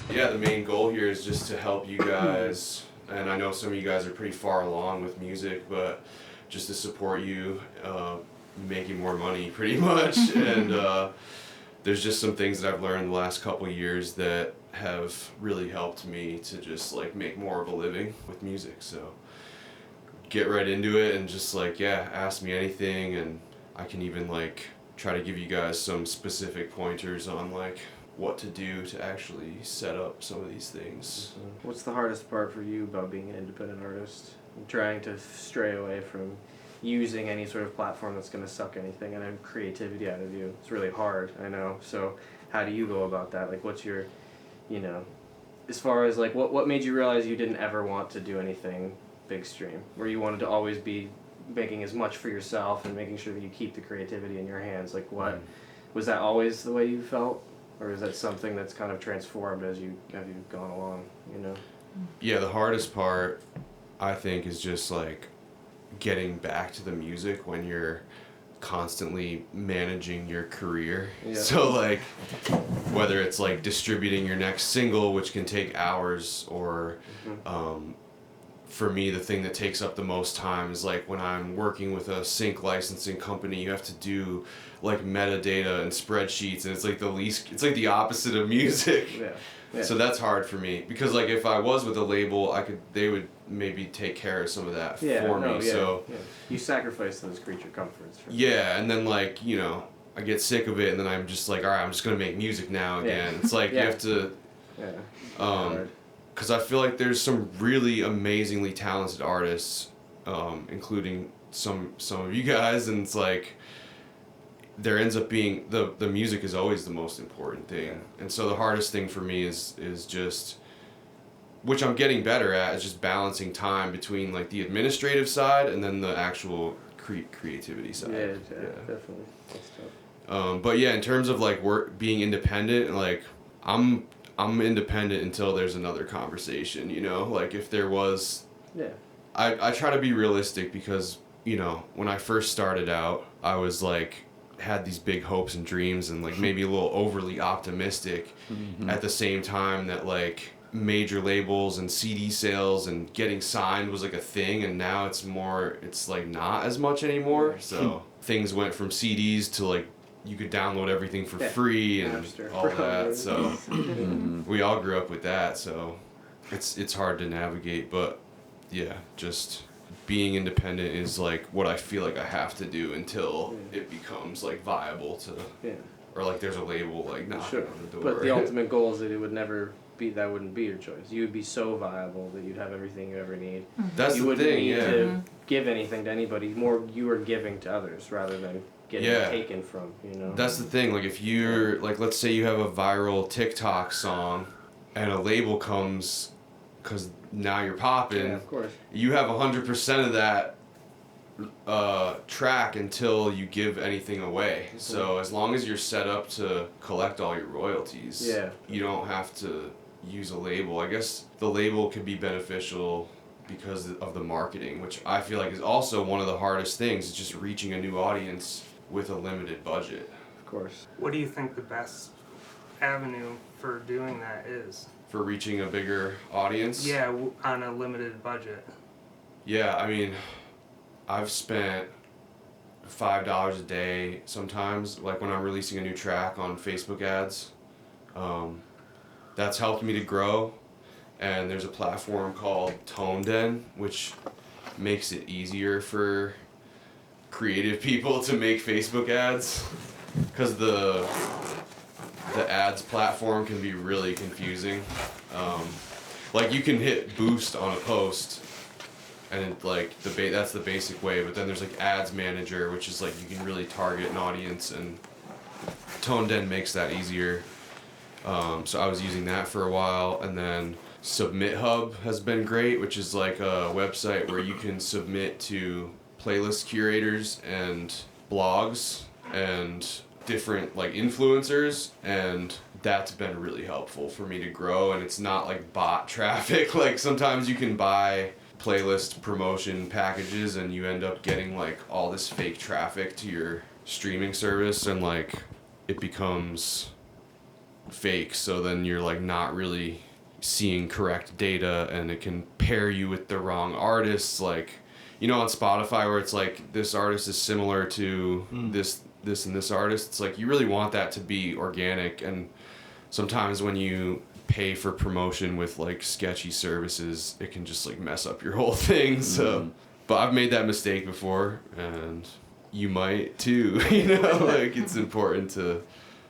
Yeah, the main goal here is just to help you guys, and I know some of you guys are pretty far along with music, but just to support you, making more money pretty much. And there's just some things that I've learned the last couple of years that have really helped me to just like make more of a living with music. So get right into it and just like, yeah, ask me anything, and I can even like try to give you guys some specific pointers on like what to do to actually set up some of these things. What's the hardest part for you about being an independent artist? Trying to stray away from using any sort of platform that's going to suck anything and have creativity out of you. It's really hard, I know. So how do you go about that? Like, what's your, you know, as far as like what made you realize you didn't ever want to do anything big stream, where you wanted to always be making as much for yourself and making sure that you keep the creativity in your hands? Like, what was that always the way you felt? Or is that something that's kind of transformed as you've gone along, you know? Yeah, the hardest part, I think, is just like getting back to the music when you're constantly managing your career. Yeah. So like, whether it's like distributing your next single, which can take hours, or for me, the thing that takes up the most time is like when I'm working with a sync licensing company, you have to do like metadata and spreadsheets, and it's like it's like the opposite of music. Yeah. Yeah. So that's hard for me, because like if I was with a label, they would maybe take care of some of that for me. Yeah. So you sacrifice those creature comforts. Yeah, and then like, you know, I get sick of it, and then I'm just like, all right, I'm just gonna make music now again. Yeah. It's like you have to. Yeah. Because I feel like there's some really amazingly talented artists, including some of you guys, and it's like there ends up being the music is always the most important thing. Yeah. And so the hardest thing for me is just, which I'm getting better at, is just balancing time between like the administrative side and then the actual creativity side. Yeah, definitely. That's tough. But yeah, in terms of like being independent, like I'm independent until there's another conversation, you know? Like if there was... Yeah. I try to be realistic, because, you know, when I first started out, I was like, had these big hopes and dreams, and like maybe a little overly optimistic at the same time that like major labels and CD sales and getting signed was like a thing, and now it's like not as much anymore. So things went from CDs to like you could download everything for free and all that. So we all grew up with that. So it's hard to navigate, but yeah, just being independent is like what I feel like I have to do until it becomes like viable to, or like there's a label like knocking on the door. But the ultimate goal is that it would never be, that wouldn't be your choice. You would be so viable that you'd have everything you ever need. That's you the wouldn't thing, need to give anything to anybody. More you are giving to others rather than getting taken from, you know? That's the thing. Like if you're, like let's say you have a viral TikTok song and a label comes, because now you're popping. Yeah, of course. You have 100% of that track until you give anything away. So as long as you're set up to collect all your royalties, you don't have to use a label. I guess the label could be beneficial because of the marketing, which I feel like is also one of the hardest things, is just reaching a new audience with a limited budget. Of course. What do you think the best avenue for doing that is? For reaching a bigger audience? Yeah, on a limited budget. Yeah, I mean, I've spent $5 a day sometimes, like when I'm releasing a new track on Facebook ads. That's helped me to grow. And there's a platform called Pondshed, which makes it easier for creative people to make Facebook ads, because the ads platform can be really confusing. Like you can hit boost on a post, and it, like that's the basic way, but then there's like ads manager, which is like you can really target an audience, and Pondshed makes that easier. So I was using that for a while, and then Submit Hub has been great, which is like a website where you can submit to playlist curators and blogs and different like influencers, and that's been really helpful for me to grow. And it's not like bot traffic. Like sometimes you can buy playlist promotion packages and you end up getting like all this fake traffic to your streaming service, and like it becomes fake, so then you're like not really seeing correct data, and it can pair you with the wrong artists, like, you know, on Spotify where it's like this artist is similar to this and this artist. It's like you really want that to be organic, and sometimes when you pay for promotion with like sketchy services, it can just like mess up your whole thing. So but I've made that mistake before, and you might too. You know, like it's important to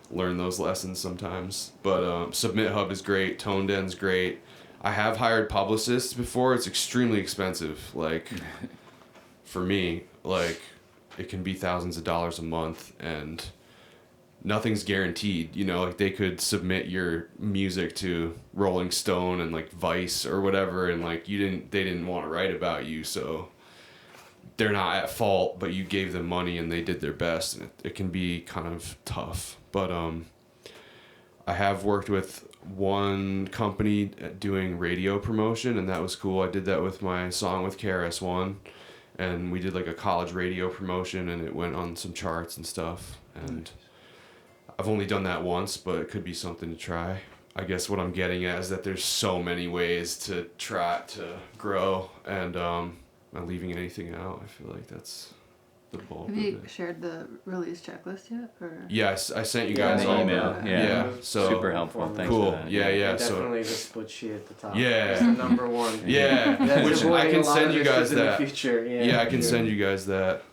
learn those lessons sometimes. But Submit Hub is great, Tone Den's great. I have hired publicists before. It's extremely expensive. Like for me, like it can be thousands of dollars a month, and nothing's guaranteed. You know, like they could submit your music to Rolling Stone and like Vice or whatever, and like they didn't want to write about you, so they're not at fault, but you gave them money and they did their best, and it can be kind of tough. But I have worked with one company doing radio promotion, and that was cool. I did that with my song with KRS-One, and we did like a college radio promotion, and it went on some charts and stuff. And I've only done that once, but it could be something to try. I guess what I'm getting at is that there's so many ways to try to grow, and not leaving anything out. I feel like that's the bulk Have of you it. shared the release checklist yet? Or? Yes, I sent you guys an all email. that. Yeah. So Super helpful. Thanks cool. for that. Yeah. So Definitely the split sheet at the top. Yeah. That's the number one. yeah, That's which I avoiding can a lot send of you issues guys in that. the future. Yeah, I can send you guys that.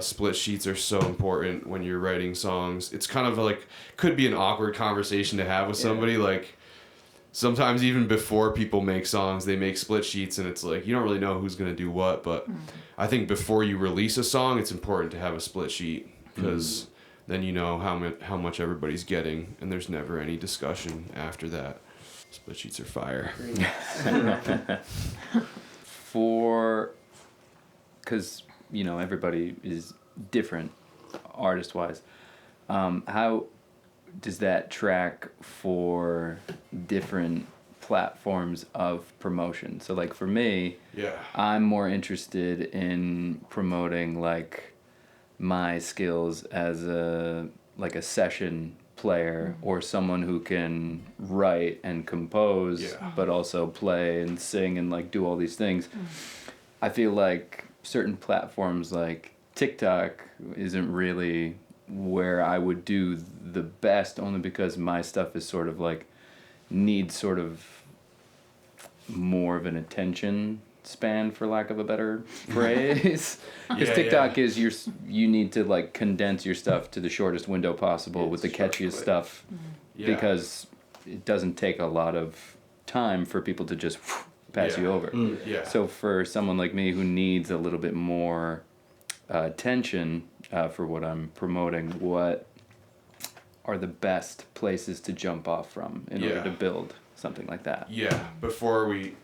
Split sheets are so important when you're writing songs. It's kind of like, could be an awkward conversation to have with somebody. Like, sometimes even before people make songs, they make split sheets, and it's like, you don't really know who's going to do what. But I think before you release a song, it's important to have a split sheet, because then you know how much everybody's getting, and there's never any discussion after that. Split sheets are fire. Because, you know, everybody is different artist-wise. How does that track for different platforms of promotion? So, like, for me, Yeah. I'm more interested in promoting, like, my skills as a session player or someone who can write and compose, but also play and sing and, like, do all these things. I feel like certain platforms like TikTok isn't really where I would do the best, only because my stuff is sort of like needs sort of more of an attention span, for lack of a better phrase. Because TikTok is you need to like condense your stuff to the shortest window possible with the catchiest stuff, because it doesn't take a lot of time for people to just pass you over. So for someone like me who needs a little bit more attention for what I'm promoting, what are the best places to jump off from in order to build something like that? Yeah, before we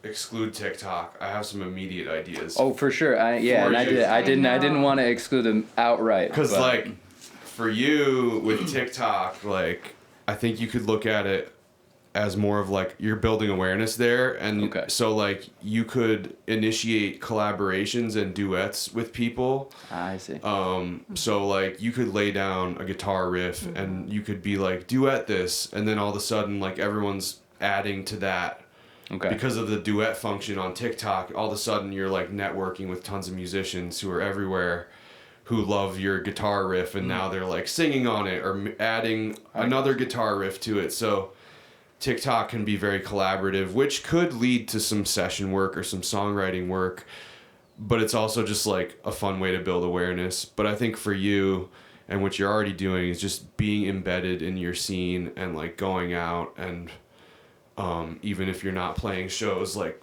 exclude TikTok, I have some immediate ideas. Oh, for sure. I didn't want to exclude them outright. Because like, for you with TikTok, like, I think you could look at it as more of like you're building awareness there, and so like you could initiate collaborations and duets with people. I see. So like you could lay down a guitar riff and you could be like, duet this, and then all of a sudden like everyone's adding to that. Because of the duet function on TikTok, all of a sudden you're like networking with tons of musicians who are everywhere, who love your guitar riff, and now they're like singing on it or adding another guitar riff to it. So TikTok can be very collaborative, which could lead to some session work or some songwriting work, but it's also just like a fun way to build awareness. But I think for you and what you're already doing is just being embedded in your scene and like going out and even if you're not playing shows, like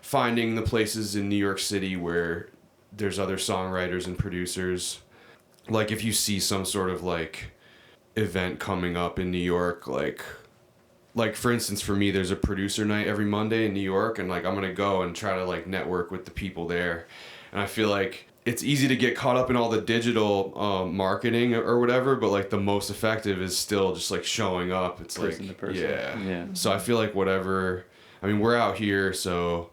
finding the places in New York City where there's other songwriters and producers. Like if you see some sort of like event coming up in New York, like for instance, for me, there's a producer night every Monday in New York, and like I'm gonna go and try to like network with the people there. And I feel like it's easy to get caught up in all the digital marketing or whatever, but like the most effective is still just like showing up. It's person like to person. Yeah. So I feel like whatever. I mean, we're out here, so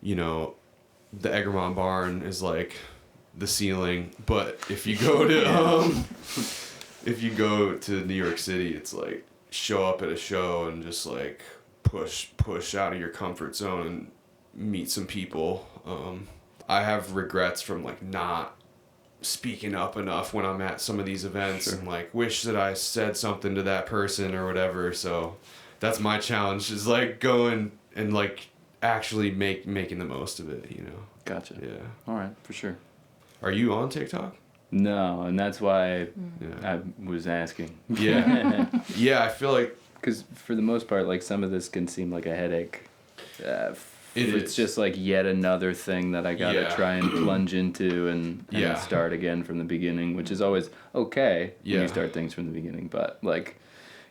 you know, the Egremont barn is like the ceiling. But if you go to if you go to New York City, it's like show up at a show and just like push out of your comfort zone and meet some people. I have regrets from like not speaking up enough when I'm at some of these events, and like wish that I said something to that person or whatever. So that's my challenge, is like going and like actually making the most of it, you know. Gotcha. Yeah. All right, for sure. Are you on TikTok? No, and that's why Yeah. I was asking. Yeah. Yeah, I feel like Because for the most part, like some of this can seem like a headache. It's is. just like yet another thing that I gotta Yeah. try and plunge into and Yeah. start again from the beginning, which is always okay when Yeah. you start things from the beginning. But like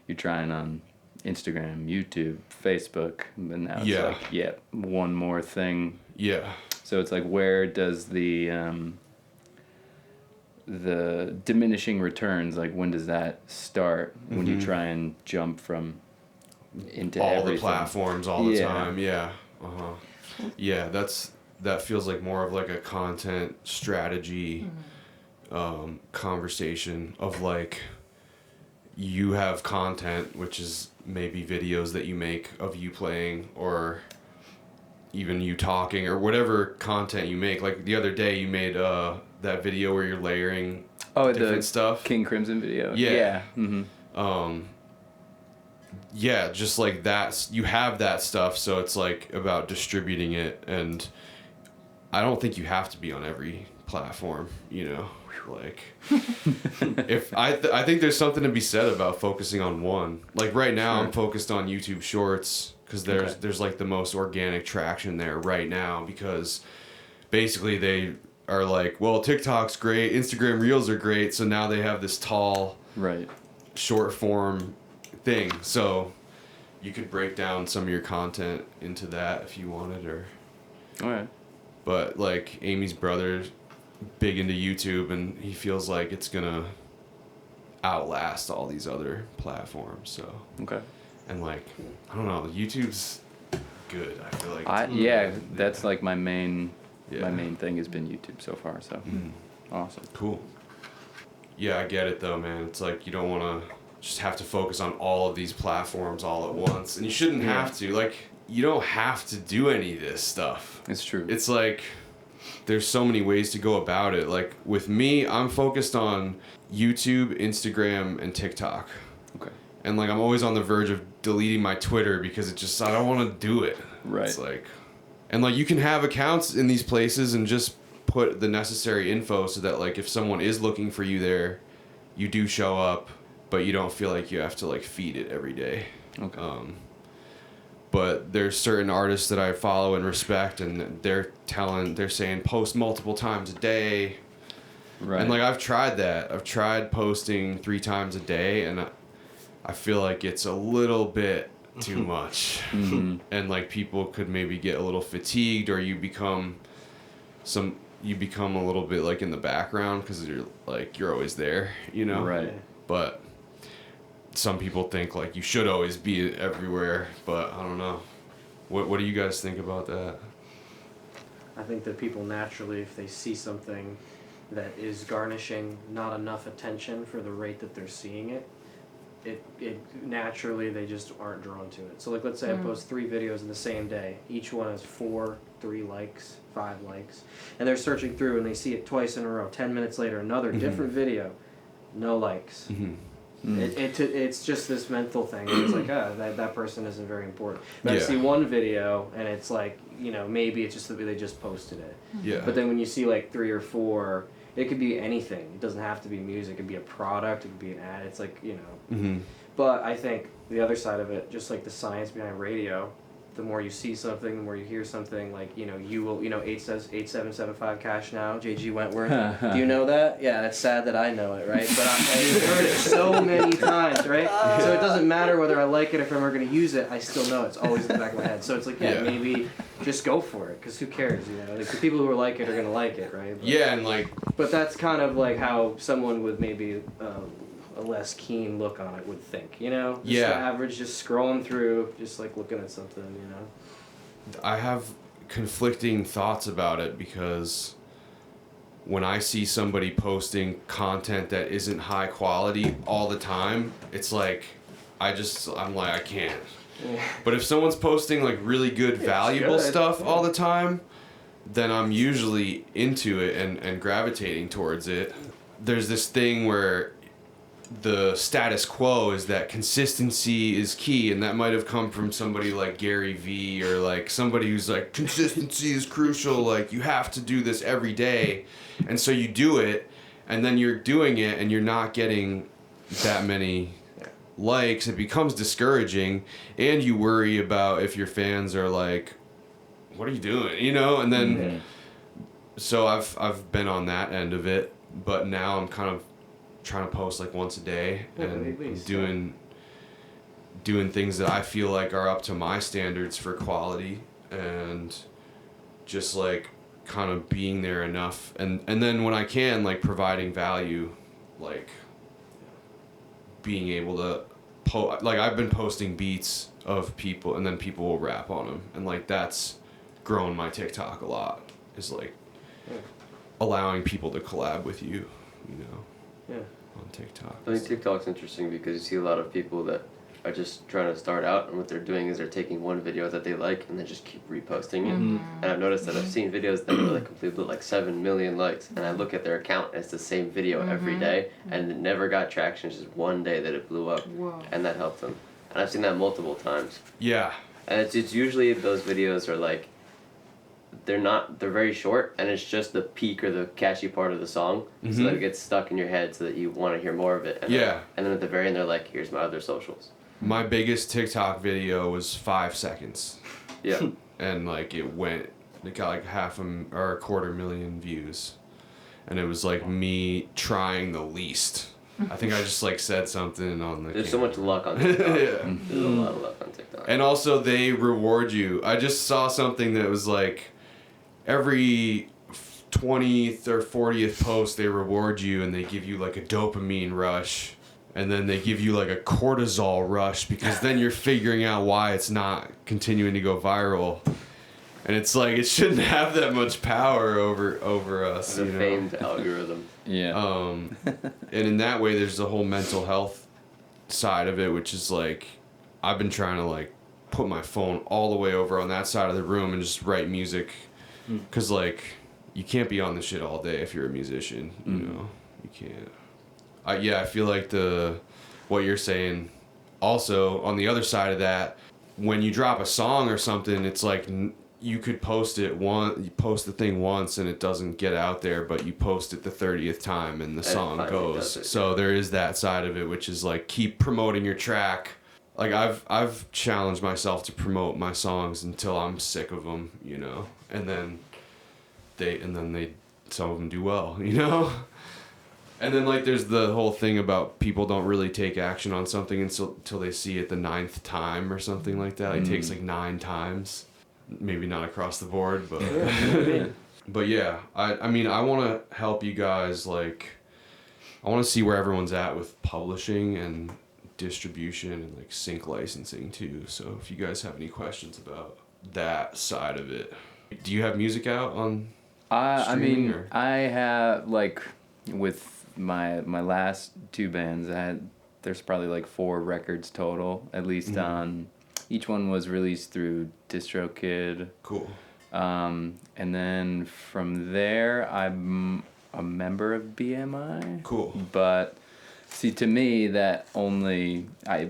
you're trying on Instagram, YouTube, Facebook, and now it's Yeah. like yet one more thing. Yeah. So it's like, where does the diminishing returns, like when does that start when you try and jump from into All everything? the platforms all the Yeah. time. Yeah. Yeah, that feels like more of like a content strategy conversation of like, you have content, which is maybe videos that you make of you playing, or even you talking, or whatever content you make. Like the other day you made that video where you're layering different the stuff. King Crimson video. Yeah. Yeah. Mm-hmm. Yeah, just like that, you have that stuff, so it's like about distributing it, and I don't think you have to be on every platform, you know. Like, if I think there's something to be said about focusing on one. Like right now, Sure. I'm focused on YouTube Shorts because there's like the most organic traction there right now, because basically they are like, well, TikTok's great, Instagram Reels are great, so now they have this tall Right. short form thing. So you could break down some of your content into that if you wanted, or. All right. But like Amy's brother's big into YouTube, and he feels like it's gonna outlast all these other platforms. So, Okay. and like, I don't know, YouTube's good. I feel like. That's like my main Yeah. my main thing has been YouTube so far. So awesome. Cool. Yeah, I get it though, man. It's like you don't want to just have to focus on all of these platforms all at once, and you shouldn't have to. Like, you don't have to do any of this stuff. It's true. It's like there's so many ways to go about it. Like with me, I'm focused on YouTube, Instagram, and TikTok. Okay. And like I'm always on the verge of deleting my Twitter because it just, I don't want to do it. Right. It's like, and like you can have accounts in these places and just put the necessary info so that like if someone is looking for you there, you do show up, but you don't feel like you have to like feed it every day. Okay. But there's certain artists that I follow and respect, and they're saying post multiple times a day. Right. And like I've tried that. I've tried posting 3 times a day, and I feel like it's a little bit too much. Mm-hmm. And like people could maybe get a little fatigued, or you become a little bit like in the background because you're always there, you know. Right. But some people think like you should always be everywhere, but I don't know. What do you guys think about that? I think that people naturally, if they see something that is garnishing not enough attention for the rate that they're seeing it, it naturally they just aren't drawn to it. So like let's say I post 3 videos in the same day. Each one has 3 likes, 5 likes. And they're searching through and they see it twice in a row. 10 minutes later, another different video, no likes. Mm-hmm. It's just this mental thing. It's like, that person isn't very important. But I Yeah. see one video and it's like, you know, maybe it's just that they just posted it. Yeah. But then when you see like 3 or 4, it could be anything. It doesn't have to be music. It could be a product. It could be an ad. It's like, you know. Mm-hmm. But I think the other side of it, just like the science behind radio, the more you see something, the more you hear something, like, you know, you will, you know, 8775 cash now, JG Wentworth. Do you know that? Yeah, it's sad that I know it, right? But I've heard it so many times, right? So it doesn't matter whether I like it or if I'm ever going to use it, I still know it's always in the back of my head. So it's like, Yeah. maybe just go for it, because who cares, you know? Like, the people who like it are going to like it, right? But, Yeah, and like, but that's kind of like how someone with maybe a less keen look on it would think, you know? Just Yeah. the average, just scrolling through, just like looking at something, you know? I have conflicting thoughts about it, because when I see somebody posting content that isn't high quality all the time, it's like I'm like, I can't. Yeah. But if someone's posting like really good, valuable good, stuff yeah. all the time, then I'm usually into it and gravitating towards it. There's this thing where the status quo is that consistency is key, and that might have come from somebody like Gary Vee or like somebody who's like, consistency is crucial, like you have to do this every day. And so you do it, and then you're doing it and you're not getting that many likes. It becomes discouraging, and you worry about if your fans are like, what are you doing, you know? And then so I've been on that end of it, but now I'm kind of trying to post like once a day, and doing things that I feel like are up to my standards for quality, and just like kind of being there enough, and then when I can, like providing value, like being able to like I've been posting beats of people, and then people will rap on them, and like that's grown my TikTok a lot, is like allowing people to collab with you, you know. Yeah. On TikTok. I think TikTok's interesting because you see a lot of people that are just trying to start out, and what they're doing is they're taking one video that they like and then just keep reposting it. And I've noticed that I've seen videos that are like completely like 7 million likes, and I look at their account and it's the same video every day, and it never got traction. It's just one day that it blew up, and that helped them. And I've seen that multiple times. Yeah. And it's usually those videos are like, they're very short, and it's just the peak or the catchy part of the song, so that it gets stuck in your head so that you want to hear more of it. And then at the very end they're like, here's my other socials. My biggest TikTok video was 5 seconds. Yeah. And like it got like 250,000 views, and it was like me trying the least. I think I just like said something on the There's camera. so much luck on TikTok. Yeah. There's a lot of luck on TikTok. And also they reward you. I just saw something that was like every 20th or 40th post they reward you, and they give you like a dopamine rush, and then they give you like a cortisol rush, because then you're figuring out why it's not continuing to go viral. And it's like, it shouldn't have that much power over us. The you know? famed algorithm. Yeah. And in that way, there's the whole mental health side of it, which is like, I've been trying to like put my phone all the way over on that side of the room and just write music, because like you can't be on the shit all day if you're a musician, you know. You can't. I feel like what you're saying, also on the other side of that, when you drop a song or something, it's like you could post the thing once and it doesn't get out there, but you post it the 30th time and the song goes. So there is that side of it, which is like, keep promoting your track. Like I've challenged myself to promote my songs until I'm sick of them, you know, and then some of them do well, you know. And then like there's the whole thing about people don't really take action on something until they see it the 9th time or something like that. It takes like 9 times. Maybe not across the board, but but yeah, I mean, I want to help you guys. Like, I want to see where everyone's at with publishing and distribution and like sync licensing too. So if you guys have any questions about that side of it, do you have music out on? I mean, or? I have like with my last 2 bands, there's probably like 4 records total, at least on. Each one was released through Distrokid. Cool. And then from there, I'm a member of BMI. Cool. But see, to me, that only I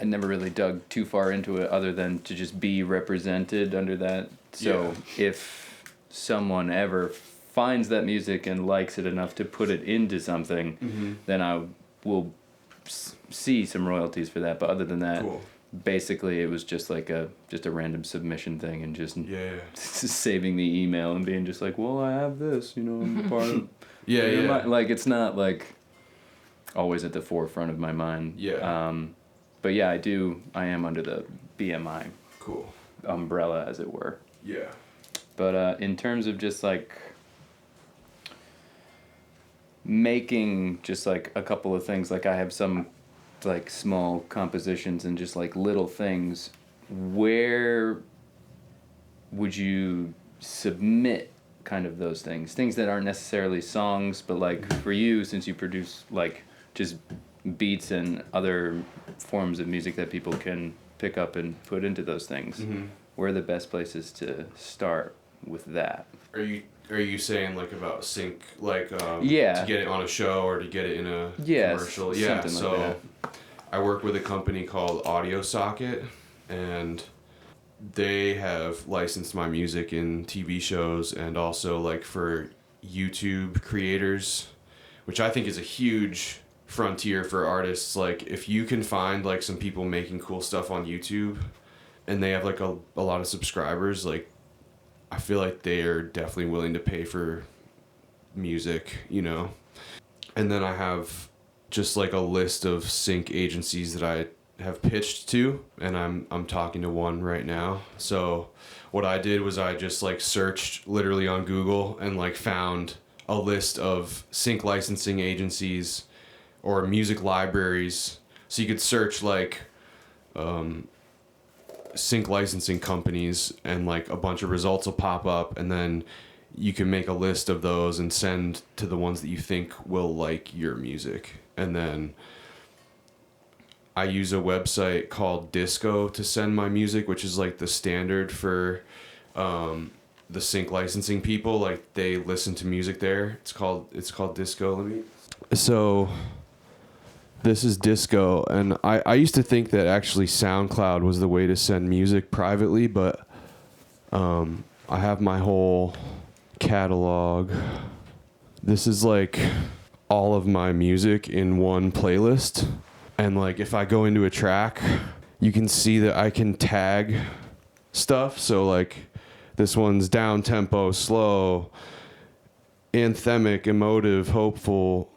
never really dug too far into it, other than to just be represented under that. So if someone ever finds that music and likes it enough to put it into something, then I will see some royalties for that. But other than that. Cool. Basically, it was just like a random submission thing, and just saving the email and being just like, well, I have this, you know, I'm part of. Like, it's not like always at the forefront of my mind. But yeah, I am under the BMI umbrella, as it were. Yeah. But in terms of just like making just like a couple of things, like I have some like small compositions and just like little things, where would you submit kind of those things that aren't necessarily songs, but like for you, since you produce like just beats and other forms of music that people can pick up and put into those things. Where are the best places to start with that? Are you saying like about sync, like Yeah. to get it on a show or to get it in a Yes, commercial? Yeah. something like So I work with a company called Audio Socket, and they have licensed my music in TV shows and also like for YouTube creators, which I think is a huge frontier for artists. Like if you can find like some people making cool stuff on YouTube and they have like a lot of subscribers, like I feel like they are definitely willing to pay for music, you know. And then I have just like a list of sync agencies that I have pitched to, and I'm talking to one right now. So what I did was I just like searched literally on Google and like found a list of sync licensing agencies or music libraries. So you could search like sync licensing companies and like a bunch of results will pop up, and then you can make a list of those and send to the ones that you think will like your music. And then I use a website called Disco to send my music, which is like the standard for the sync licensing people. Like they listen to music there. It's called Disco. So this is Disco, and I used to think that actually SoundCloud was the way to send music privately, but I have my whole catalog. This is like all of my music in one playlist. And like if I go into a track, you can see that I can tag stuff. So like this one's down tempo, slow, anthemic, emotive, hopeful,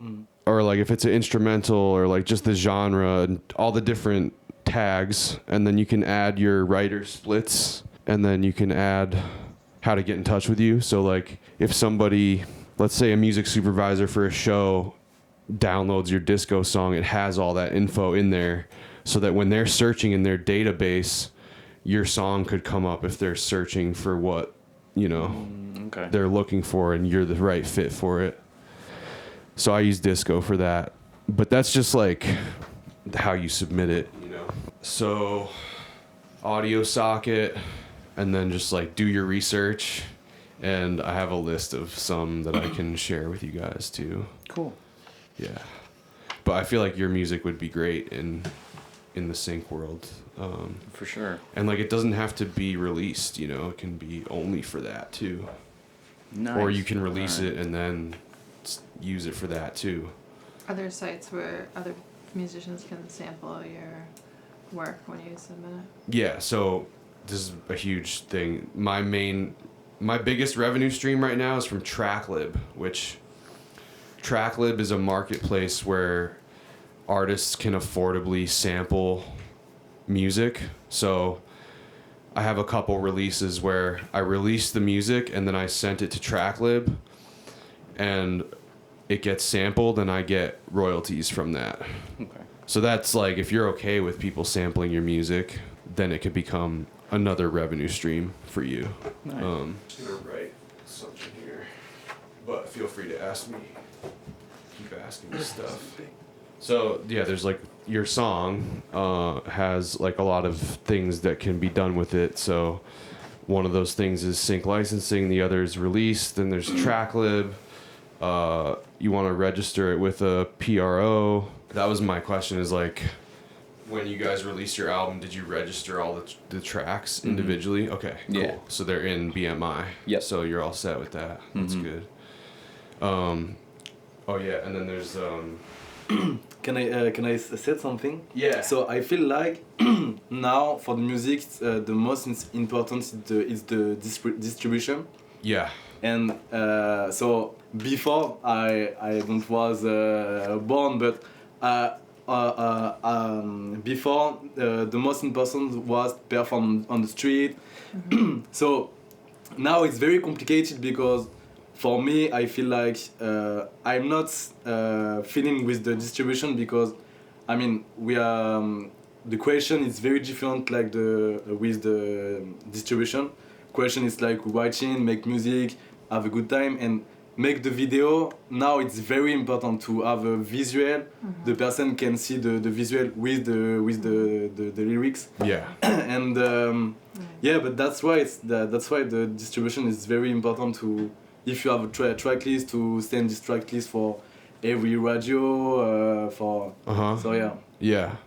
or like if it's an instrumental or like just the genre and all the different tags. And then you can add your writer splits, and then you can add how to get in touch with you. So like if somebody, let's say a music supervisor for a show, downloads your Disco song, it has all that info in there so that when they're searching in their database, your song could come up if they're searching for what, you know, they're looking for, and you're the right fit for it. So I use Disco for that. But that's just like how you submit it, you know. So Audio Socket, and then just like do your research, and I have a list of some that I can share with you guys too. Cool. Yeah, but I feel like your music would be great in the sync world. For sure. And like it doesn't have to be released, you know, it can be only for that too. Nice. Or you can release it and then use it for that too. are there sites where other musicians can sample your work when you submit it? Yeah, so this is a huge thing. My biggest revenue stream right now is from Tracklib, which Tracklib is a marketplace where artists can affordably sample music. So I have a couple releases where I released the music and then I sent it to Tracklib, and it gets sampled and I get royalties from that. Okay. So that's like, if you're okay with people sampling your music, then it could become another revenue stream for you. Nice. I'm just gonna write something here, but feel free to ask me. Keep asking me stuff. So yeah, there's like your song has like a lot of things that can be done with it. So one of those things is sync licensing, the other is release. Then there's Tracklib. You want to register it with a PRO. That was my question, is like, when you guys released your album, did you register all the tracks individually? Okay, cool. Yeah. So they're in BMI. Yep. So you're all set with that. That's good. Oh yeah, and then there's Can I say something? yeah. So I feel like now for the music, the most important is the distribution. Yeah. And so before I don't was born, but before the most important was perform on the street. So now it's very complicated because for me I feel like I'm not feeling with the distribution, because I mean we are the question is very different like with the distribution. Question is like writing, make music, have a good time, and make the video, now it's very important to have a visual. The person can see the visual with the lyrics. Yeah. And yeah, but that's why that's why the distribution is very important to, if you have a track list, to send this track list for every radio for so yeah. Yeah.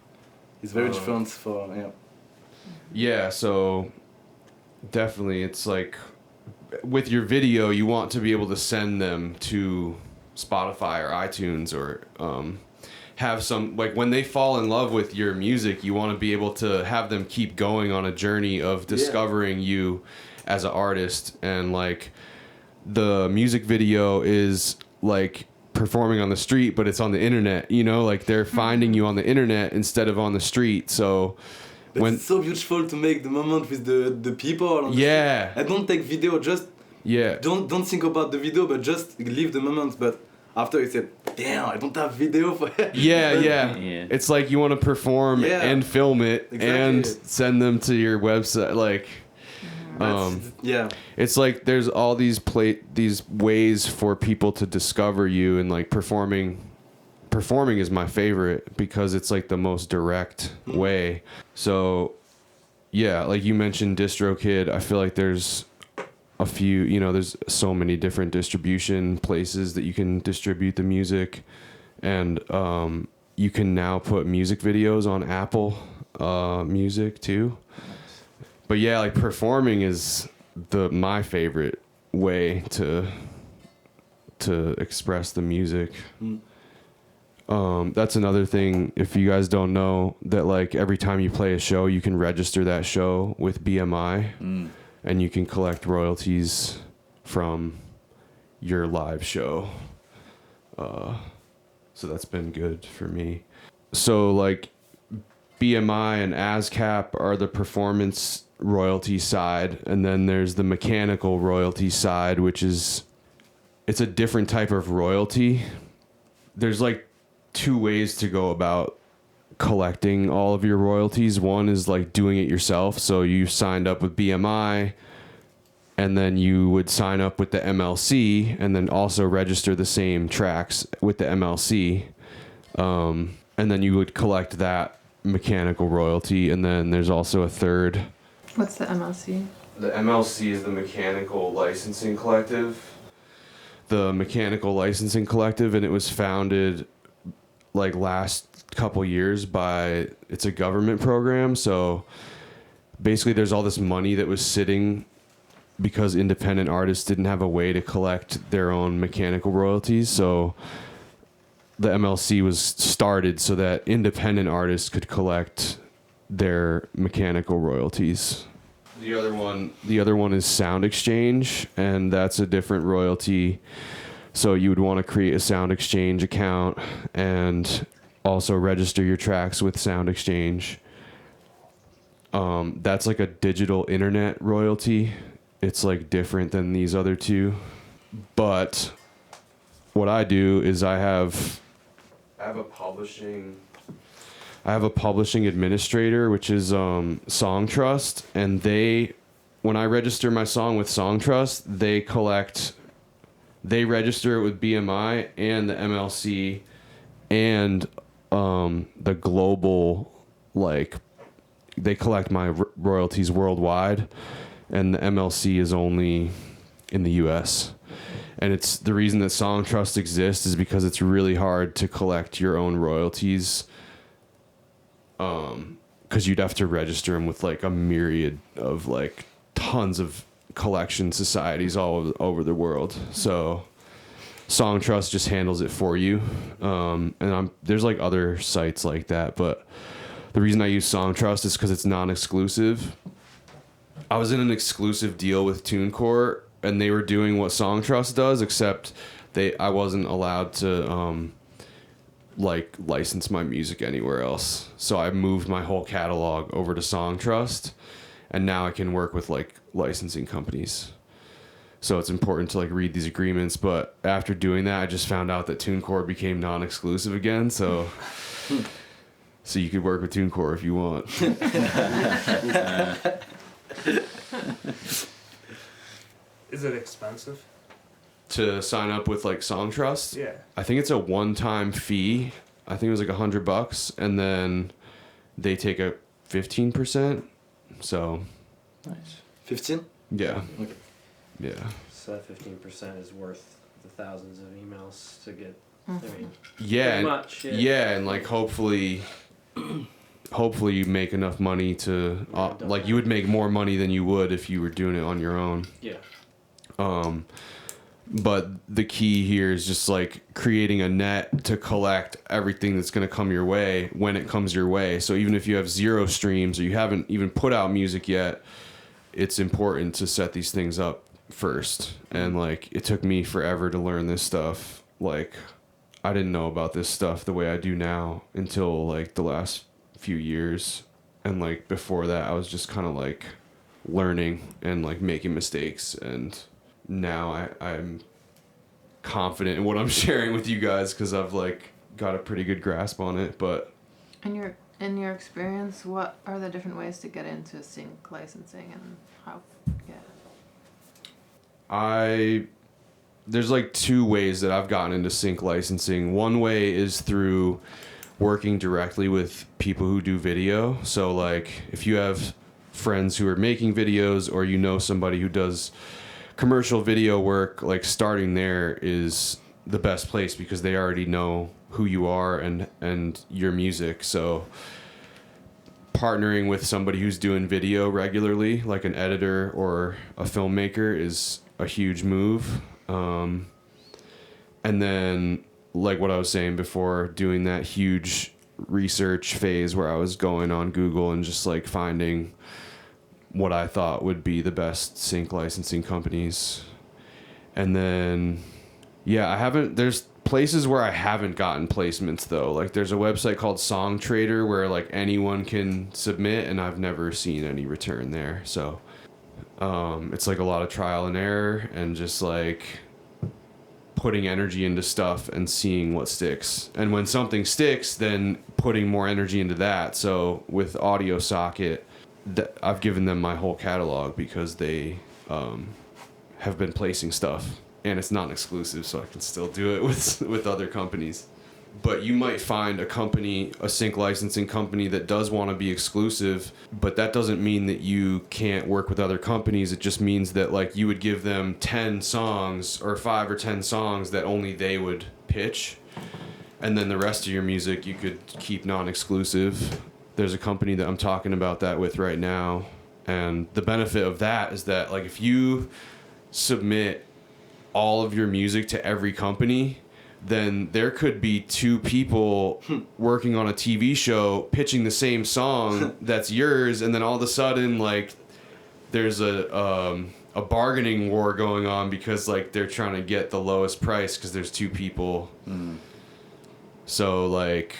It's very different for Yeah, so definitely it's like with your video you want to be able to send them to Spotify or iTunes or have some, like when they fall in love with your music, you want to be able to have them keep going on a journey of discovering you as an artist. And like the music video is like performing on the street, but it's on the internet, you know, like they're finding you on the internet instead of on the street. So when it's so beautiful to make the moment with the people. I don't take video, just don't think about the video, but just leave the moment. But after you said, damn, I don't have video for it. Yeah. It's like you want to perform and film it and send them to your website. Like, it's like there's all these ways for people to discover you, and like performing is my favorite because it's like the most direct way. So yeah, like you mentioned Distrokid, I feel like there's a few, you know, there's so many different distribution places that you can distribute the music, and you can now put music videos on Apple Music too. But yeah, like performing is my favorite way to express the music. That's another thing, if you guys don't know, that like every time you play a show, you can register that show with BMI, and you can collect royalties from your live show. So that's been good for me. So like BMI and ASCAP are the performance royalty side, and then there's the mechanical royalty side, which is, it's a different type of royalty. There's like two ways to go about collecting all of your royalties. One is like doing it yourself. So you signed up with BMI, and then you would sign up with the MLC, and then also register the same tracks with the MLC. And then you would collect that mechanical royalty. And then there's also a third. What's the MLC? The MLC is the Mechanical Licensing Collective. The Mechanical Licensing Collective, and it was founded like last couple years by, it's a government program. So basically there's all this money that was sitting because independent artists didn't have a way to collect their own mechanical royalties. So the MLC was started so that independent artists could collect their mechanical royalties. The other one is Sound Exchange, and that's a different royalty. So you would want to create a Sound Exchange account and also register your tracks with Sound Exchange. That's like a digital internet royalty. It's like different than these other two. But what I do is I have a publishing administrator, which is Song Trust, and when I register my song with Song Trust, they register it with BMI and the MLC and the global, like they collect my royalties worldwide, and the MLC is only in the US. And it's the reason that Song Trust exists is because it's really hard to collect your own royalties, because you'd have to register them with like a myriad of like tons of collection societies all over the world. So Song Trust just handles it for you. And there's like other sites like that, but the reason I use Song Trust is because it's non-exclusive. I was in an exclusive deal with TuneCore, and they were doing what Song Trust does, except I wasn't allowed to like license my music anywhere else. So I moved my whole catalog over to Song Trust, and now I can work with like licensing companies. So it's important to like read these agreements. But after doing that, I just found out that TuneCore became non-exclusive again. So you could work with TuneCore if you want. Is it expensive? to sign up with like Song Trust. Yeah. I think it's a one-time fee. I think it was like $100, and then they take a 15%. So, Nice. 15? yeah, Okay. yeah, So that 15% is worth the thousands of emails to get. I mean, yeah, pretty and, much. yeah, and like hopefully you make enough money to like you would make more money than you would if you were doing it on your own. Yeah. But the key here is just like creating a net to collect everything that's going to come your way when it comes your way. So even if you have 0 streams or you haven't even put out music yet, it's important to set these things up first. And like it took me forever to learn this stuff. Like I didn't know about this stuff the way I do now until like the last few years. And like before that, I was just kind of like learning and like making mistakes, and now I'm confident in what I'm sharing with you guys because I've like got a pretty good grasp on it. But In your experience, what are the different ways to get into sync licensing and how? Yeah. There's like 2 ways that I've gotten into sync licensing. One way is through working directly with people who do video. So like if you have friends who are making videos, or you know somebody who does commercial video work, like starting there is the best place because they already know who you are and your music. So partnering with somebody who's doing video regularly, like an editor or a filmmaker, is a huge move. And then like what I was saying before, doing that huge research phase where I was going on Google and just like finding what I thought would be the best sync licensing companies. And then, yeah, there's places where I haven't gotten placements though. Like there's a website called Song Trader where like anyone can submit, and I've never seen any return there. So, it's like a lot of trial and error and just like putting energy into stuff and seeing what sticks. And when something sticks, then putting more energy into that. So with Audio Socket, I've given them my whole catalog because they have been placing stuff, and it's not exclusive, so I can still do it with other companies. But you might find a sync licensing company that does want to be exclusive, but that doesn't mean that you can't work with other companies. It just means that like you would give them 10 songs or 5 or 10 songs that only they would pitch, and then the rest of your music you could keep non-exclusive. There's a company that I'm talking about that with right now, and the benefit of that is that like if you submit all of your music to every company, then there could be 2 people working on a TV show pitching the same song that's yours, and then all of a sudden like there's a bargaining war going on because like they're trying to get the lowest price because there's 2 people. So like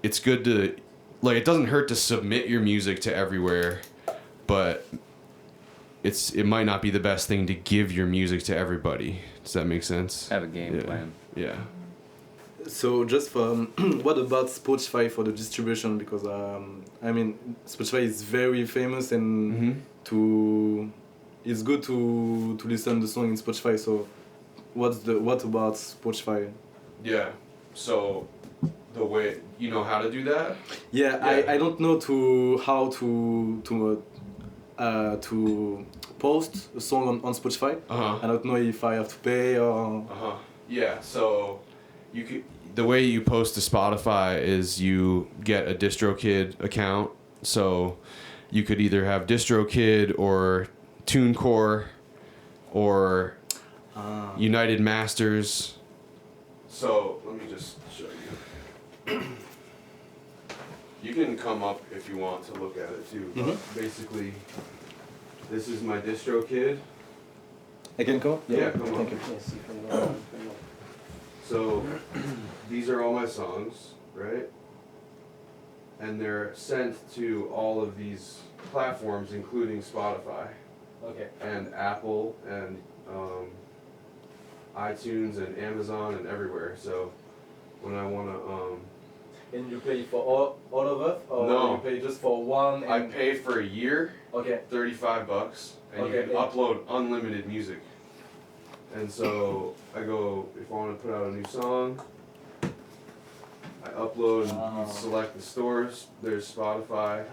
it's good to like, it doesn't hurt to submit your music to everywhere, but it might not be the best thing to give your music to everybody. Does that make sense? Have a game Yeah. plan. Yeah. So just for what about Spotify for the distribution? Because I mean Spotify is very famous, and it's good to listen the song in Spotify. So what about Spotify? Yeah. So the way you know how to do that? Yeah, Yeah. I don't know how to post a song on Spotify. I don't know if I have to pay or. Yeah. So the way you post to Spotify is you get a Distrokid account. So you could either have Distrokid or TuneCore or United Masters. So let me just show you. You can come up if you want to look at it too. But basically, this is my Distrokid. I can go? Yeah, come on. Thank you. Can't see from the So these are all my songs, right? And they're sent to all of these platforms, including Spotify Okay. and Apple and iTunes and Amazon and everywhere. So when I want to And you pay for all of us, or No. you pay just for one? I pay for a year, Okay. $35, and you Okay, can yeah. upload unlimited music. And so I go, if I want to put out a new song, I upload and you select the stores. There's Spotify.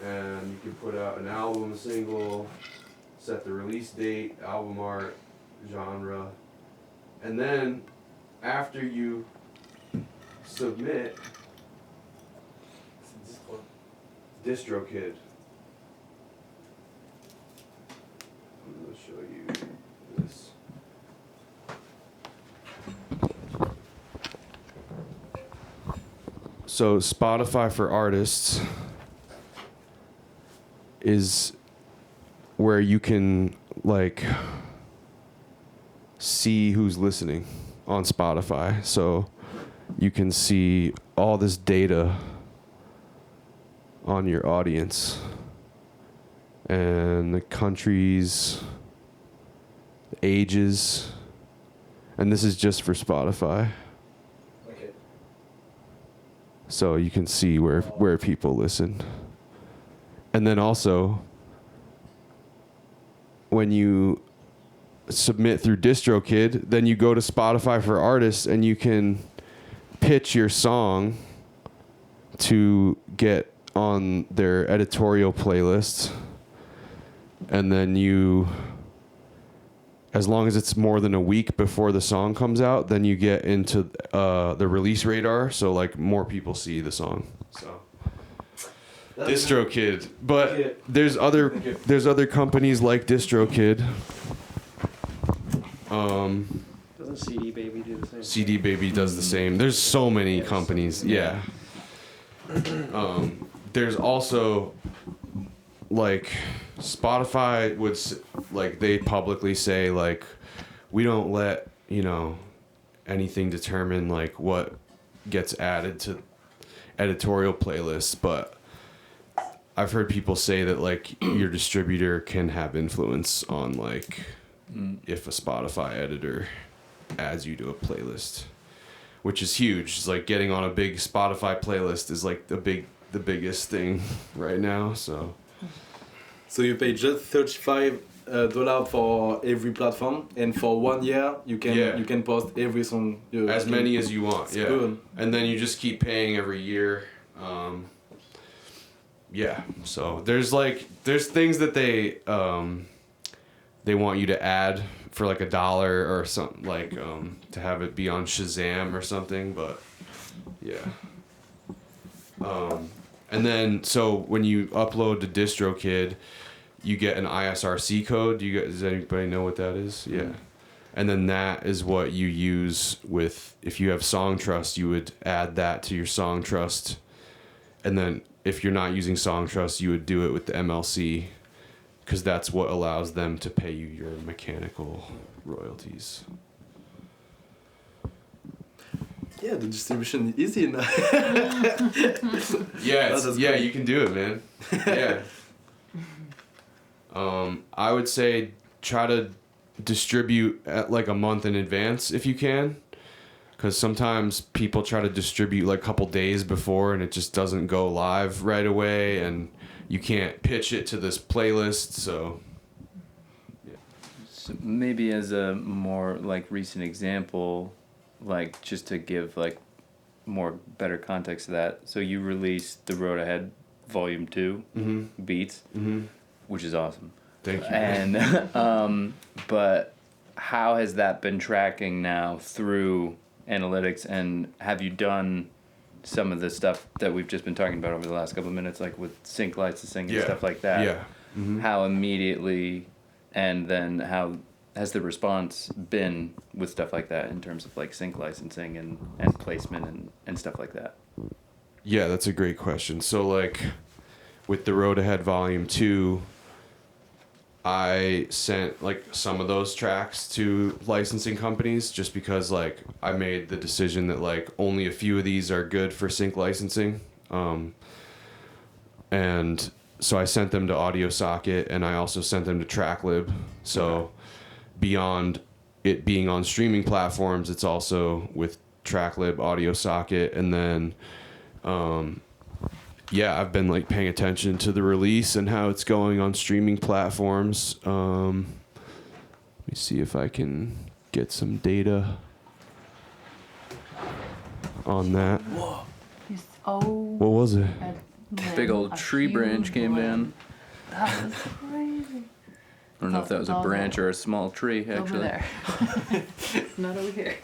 And you can put out an album, a single, set the release date, album art, genre. And then after you submit, Distrokid. I'm going to show you this. So Spotify for Artists is where you can like see who's listening on Spotify. So you can see all this data on your audience and the countries, ages, and this is just for Spotify. Okay. So you can see where people listen. And then also, when you submit through Distrokid, then you go to Spotify for Artists and you can pitch your song to get on their editorial playlist. And then you, as long as it's more than a week before the song comes out, then you get into the release radar, so like more people see the song. So Distrokid, but there's other companies like Distrokid. Doesn't CD Baby do the same? CD Baby does the same. There's so many companies. Yeah. There's also like Spotify would like they publicly say like we don't let anything determine like what gets added to editorial playlists, but I've heard people say that like your distributor can have influence on like if a Spotify editor adds you to a playlist, which is huge. It's like getting on a big Spotify playlist is like the biggest thing right now. So you pay just $35 for every platform, and for 1 year you can post every song. As many as you want. Yeah. Good. And then you just keep paying every year. Yeah. So there's things that they want you to add for like $1 or something, like to have it be on Shazam or something, but yeah. And then so when you upload to Distrokid, you get an ISRC code. Does anybody know what that is? Yeah. And then that is what you use with, if you have Song Trust, you would add that to your Song Trust. And then if you're not using Song Trust, you would do it with the MLC, because that's what allows them to pay you your mechanical royalties. Yeah, the distribution is easy now. Yeah, you can do it, man. Yeah. I would say try to distribute at like a month in advance if you can, because sometimes people try to distribute like a couple days before and it just doesn't go live right away, and you can't pitch it to this playlist. So maybe as a more like recent example, like just to give like more better context to that. So you released The Road Ahead Volume 2 Beats, which is awesome. Thank you. And but how has that been tracking now through analytics, and have you done some of the stuff that we've just been talking about over the last couple of minutes, like with sync licensing and stuff like that? Yeah. How immediately, and then how has the response been with stuff like that in terms of like sync licensing and placement and stuff like that? Yeah, that's a great question. So like with The Road Ahead Volume 2, I sent like some of those tracks to licensing companies just because like I made the decision that like only a few of these are good for sync licensing. And so I sent them to Audio Socket, and I also sent them to TrackLib. So beyond it being on streaming platforms, it's also with TrackLib, Audio Socket, and then I've been like paying attention to the release and how it's going on streaming platforms. me see if I can get some data on that. What was it? Big old tree branch came down. That was crazy. I don't know if that was a branch or a small tree, actually. Over there. It's not over here.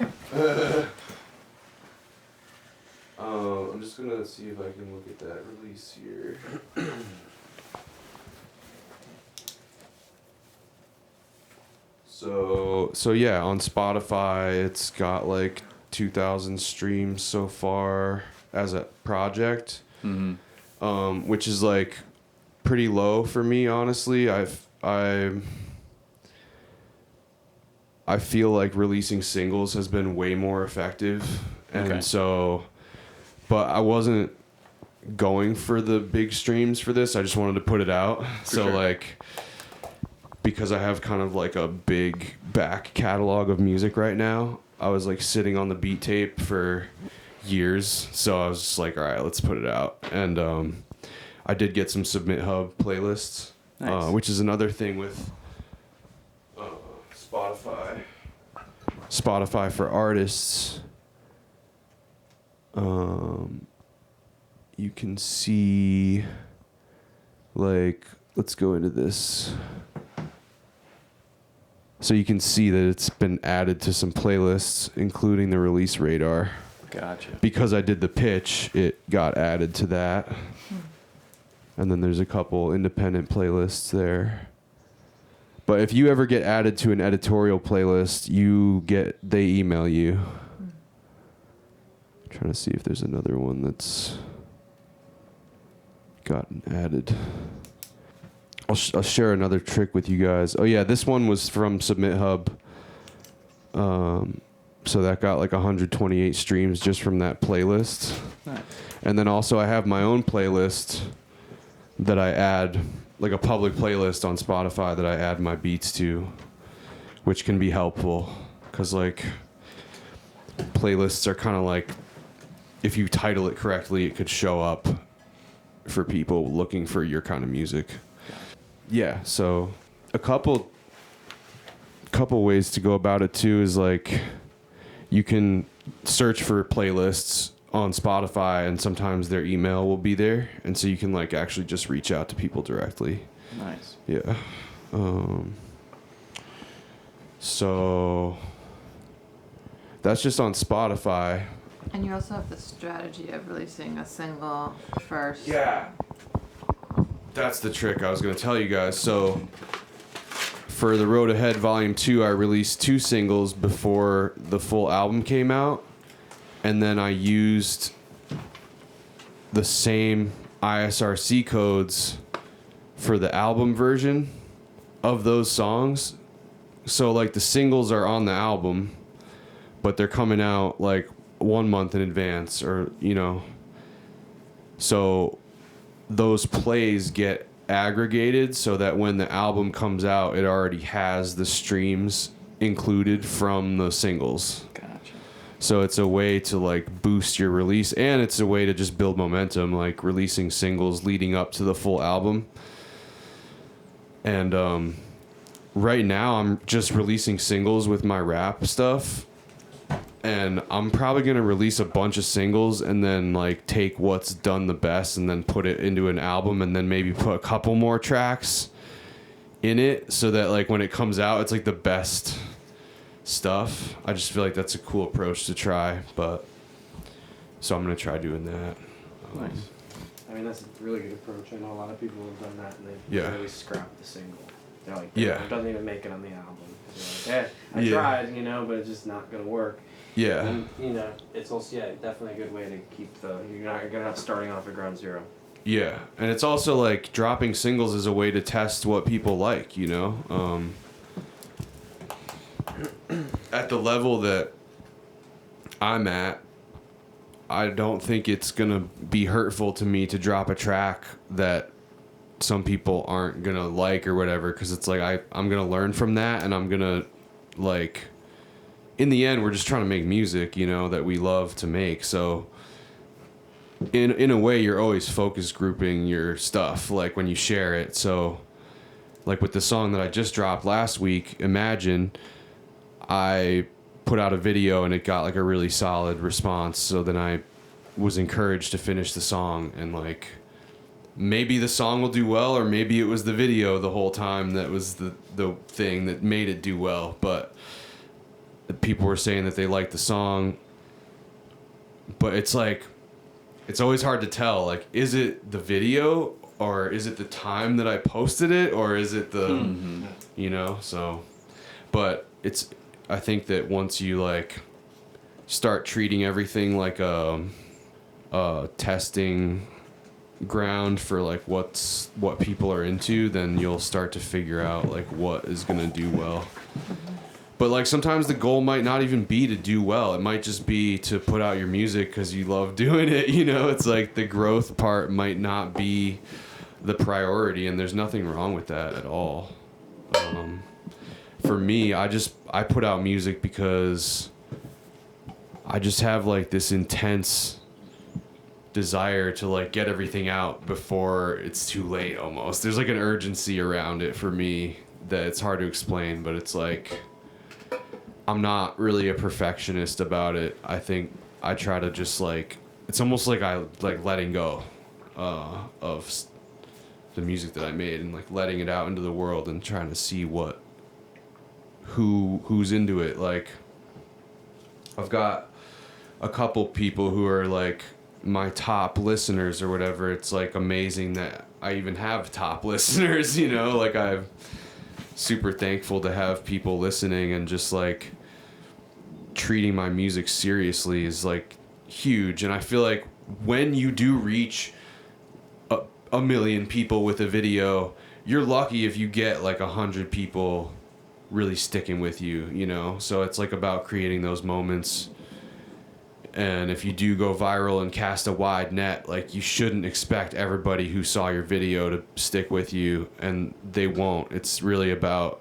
I'm just gonna see if I can look at that release here. So yeah, on Spotify, it's got like 2,000 streams so far as a project, which is like pretty low for me, honestly. I feel like releasing singles has been way more effective, and so, but I wasn't going for the big streams for this. I just wanted to put it out. So like, because I have kind of like a big back catalog of music right now, I was like sitting on the beat tape for years. So I was just like, all right, let's put it out. And I did get some Submit Hub playlists, which is another thing with Spotify. Spotify for artists. You can see, like, let's go into this. So you can see that it's been added to some playlists, including the release radar. Gotcha. Because I did the pitch, it got added to that. And then there's a couple independent playlists there. But if you ever get added to an editorial playlist, they email you. I'm trying to see if there's another one that's gotten added. I'll share another trick with you guys. Oh yeah, this one was from Submit Hub. So that got like 128 streams just from that playlist. Nice. And then also I have my own playlist that I add, like a public playlist on Spotify that I add my beats to, which can be helpful. Because like playlists are kind of like, if you title it correctly, it could show up for people looking for your kind of music. Yeah, so a couple ways to go about it too is like you can search for playlists on Spotify and sometimes their email will be there, and so you can like actually just reach out to people directly. Nice. Yeah. So that's just on Spotify. And you also have the strategy of releasing a single first. Yeah. That's the trick I was going to tell you guys. So for The Road Ahead Volume 2, I released 2 singles before the full album came out. And then I used the same ISRC codes for the album version of those songs. So like the singles are on the album, but they're coming out like 1 month in advance, or, you know. So those plays get aggregated so that when the album comes out, it already has the streams included from the singles. Gotcha. So it's a way to like boost your release, and it's a way to just build momentum, like releasing singles leading up to the full album. And right now I'm just releasing singles with my rap stuff. And I'm probably going to release a bunch of singles and then like take what's done the best and then put it into an album, and then maybe put a couple more tracks in it so that like when it comes out, it's like the best stuff. I just feel like that's a cool approach to try, but so I'm going to try doing that. Nice. I mean, that's a really good approach. I know a lot of people have done that and they really scrap the single. They're like, it doesn't even make it on the album. They're like, I tried, you know, but it's just not going to work. Yeah. And, you know, it's also, definitely a good way to keep you're not starting off at ground zero. Yeah. And it's also like dropping singles is a way to test what people like, you know? At the level that I'm at, I don't think it's going to be hurtful to me to drop a track that some people aren't going to like or whatever, because it's like I'm going to learn from that, and I'm going to, like, in the end, we're just trying to make music, you know, that we love to make. So in a way, you're always focus grouping your stuff, like when you share it. So like with the song that I just dropped last week, Imagine, I put out a video and it got like a really solid response. So then I was encouraged to finish the song, and like maybe the song will do well, or maybe it was the video the whole time that was the thing that made it do well. But people were saying that they liked the song, but it's like, it's always hard to tell, like, is it the video, or is it the time that I posted it, or is it the, you know, so, but it's, I think that once you like start treating everything like a testing ground for like what people are into, then you'll start to figure out like what is gonna do well. But like sometimes the goal might not even be to do well. It might just be to put out your music because you love doing it. You know, it's like the growth part might not be the priority, and there's nothing wrong with that at all. For me, I put out music because I just have like this intense desire to like get everything out before it's too late almost. There's like an urgency around it for me that it's hard to explain, but it's like I'm not really a perfectionist about it. I think I try to just like, it's almost like I like letting go of the music that I made and like letting it out into the world and trying to see who's into it. Like I've got a couple people who are like my top listeners or whatever. It's like amazing that I even have top listeners, you know, like I'm super thankful to have people listening, and just like treating my music seriously is like huge. And I feel like when you do reach a million people with a video, you're lucky if you get like 100 people really sticking with you, you know? So it's like about creating those moments. And if you do go viral and cast a wide net, like you shouldn't expect everybody who saw your video to stick with you, and they won't. It's really about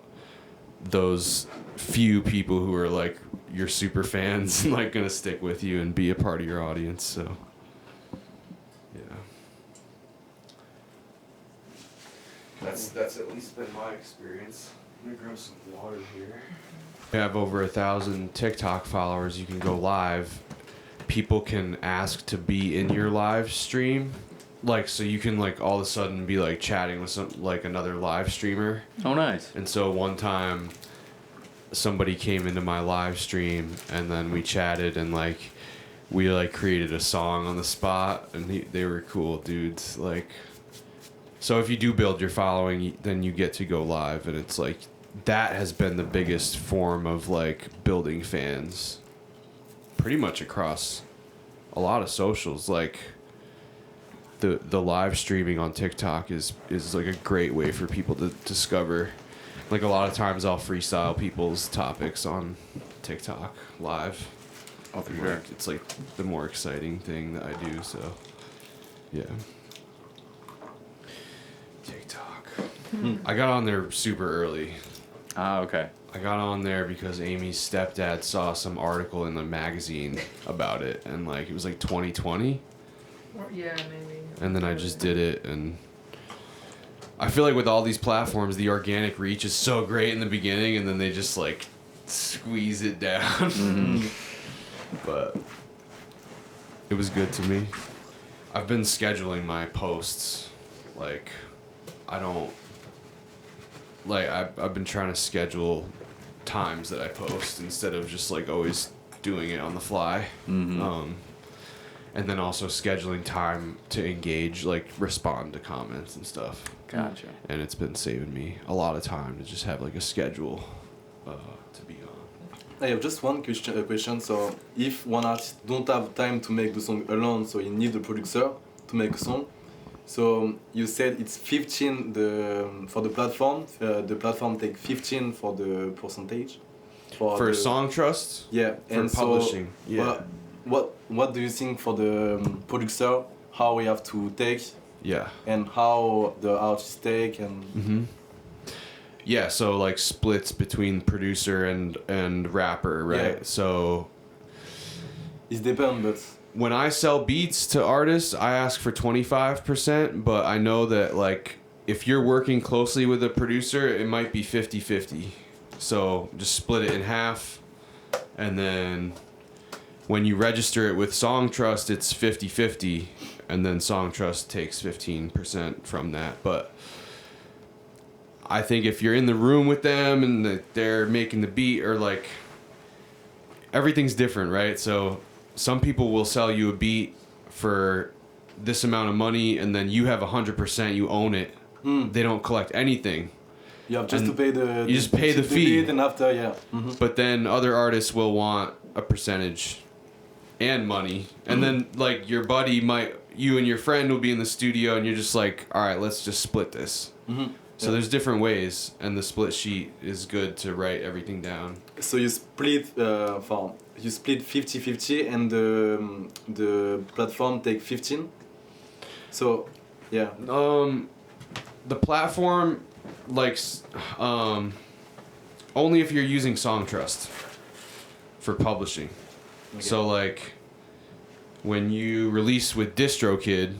those few people who are like your super fans and like gonna stick with you and be a part of your audience. So yeah, that's at least been my experience. I'm gonna grab some water here. We have over 1,000 TikTok followers. You can go live. People can ask to be in your live stream, like, so you can like all of a sudden be like chatting with some like another live streamer. Oh, nice. And so one time somebody came into my live stream, and then we chatted, and like we like created a song on the spot, and they were cool dudes. Like, so if you do build your following, then you get to go live, and it's like that has been the biggest form of like building fans pretty much across a lot of socials. Like the live streaming on TikTok is like a great way for people to discover. Like a lot of times I'll freestyle people's topics on TikTok live. Oh, for sure. It's like the more exciting thing that I do, so yeah. TikTok. I got on there super early. Ah, okay. I got on there because Amy's stepdad saw some article in the magazine about it, and like it was like 2020. Yeah, maybe. And then I just did it, and I feel like with all these platforms, the organic reach is so great in the beginning, and then they just like squeeze it down. But it was good to me. I've been scheduling my posts. Like, I don't... Like, I've been trying to schedule times that I post instead of just like always doing it on the fly. And then also scheduling time to engage, like respond to comments and stuff. Gotcha. And it's been saving me a lot of time to just have like a schedule to be on. I have just one question. So if one artist don't have time to make the song alone, so you need a producer to make a song. So you said it's 15 for the platform. The platform take 15 for the percentage. For song trust? Yeah. For and publishing. So, yeah. What do you think for the producer? How we have to take? Yeah. And how the artist take and. Yeah. So like splits between producer and rapper, right? Yeah. So. It depends, but. When I sell beats to artists, I ask for 25%, but I know that like if you're working closely with a producer, it might be 50-50. So just split it in half, and then when you register it with Songtrust, it's 50-50, and then Songtrust takes 15% from that. But I think if you're in the room with them and they're making the beat, or like, everything's different, right? So some people will sell you a beat for this amount of money, and then you have 100%, you own it. They don't collect anything. You have just And to pay the. you just pay the fee. beat, and after, yeah. Mm-hmm. But then other artists will want a percentage and money. And then like your buddy you and your friend will be in the studio, and you're just like, all right, let's just split this. Mm-hmm. So there's different ways, and the split sheet is good to write everything down. So you split 50-50, and the platform take 15. So yeah. The platform, like, only if you're using Songtrust for publishing. Okay. So like, when you release with Distrokid,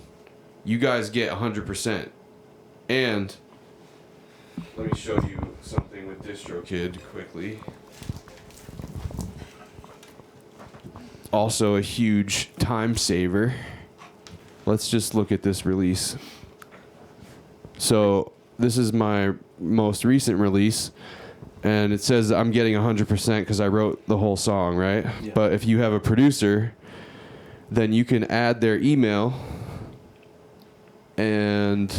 you guys get 100%. And let me show you something with Distrokid quickly. Also a huge time saver. Let's just look at this release. So this is my most recent release, and it says I'm getting 100% because I wrote the whole song, right? Yeah. But if you have a producer, then you can add their email, and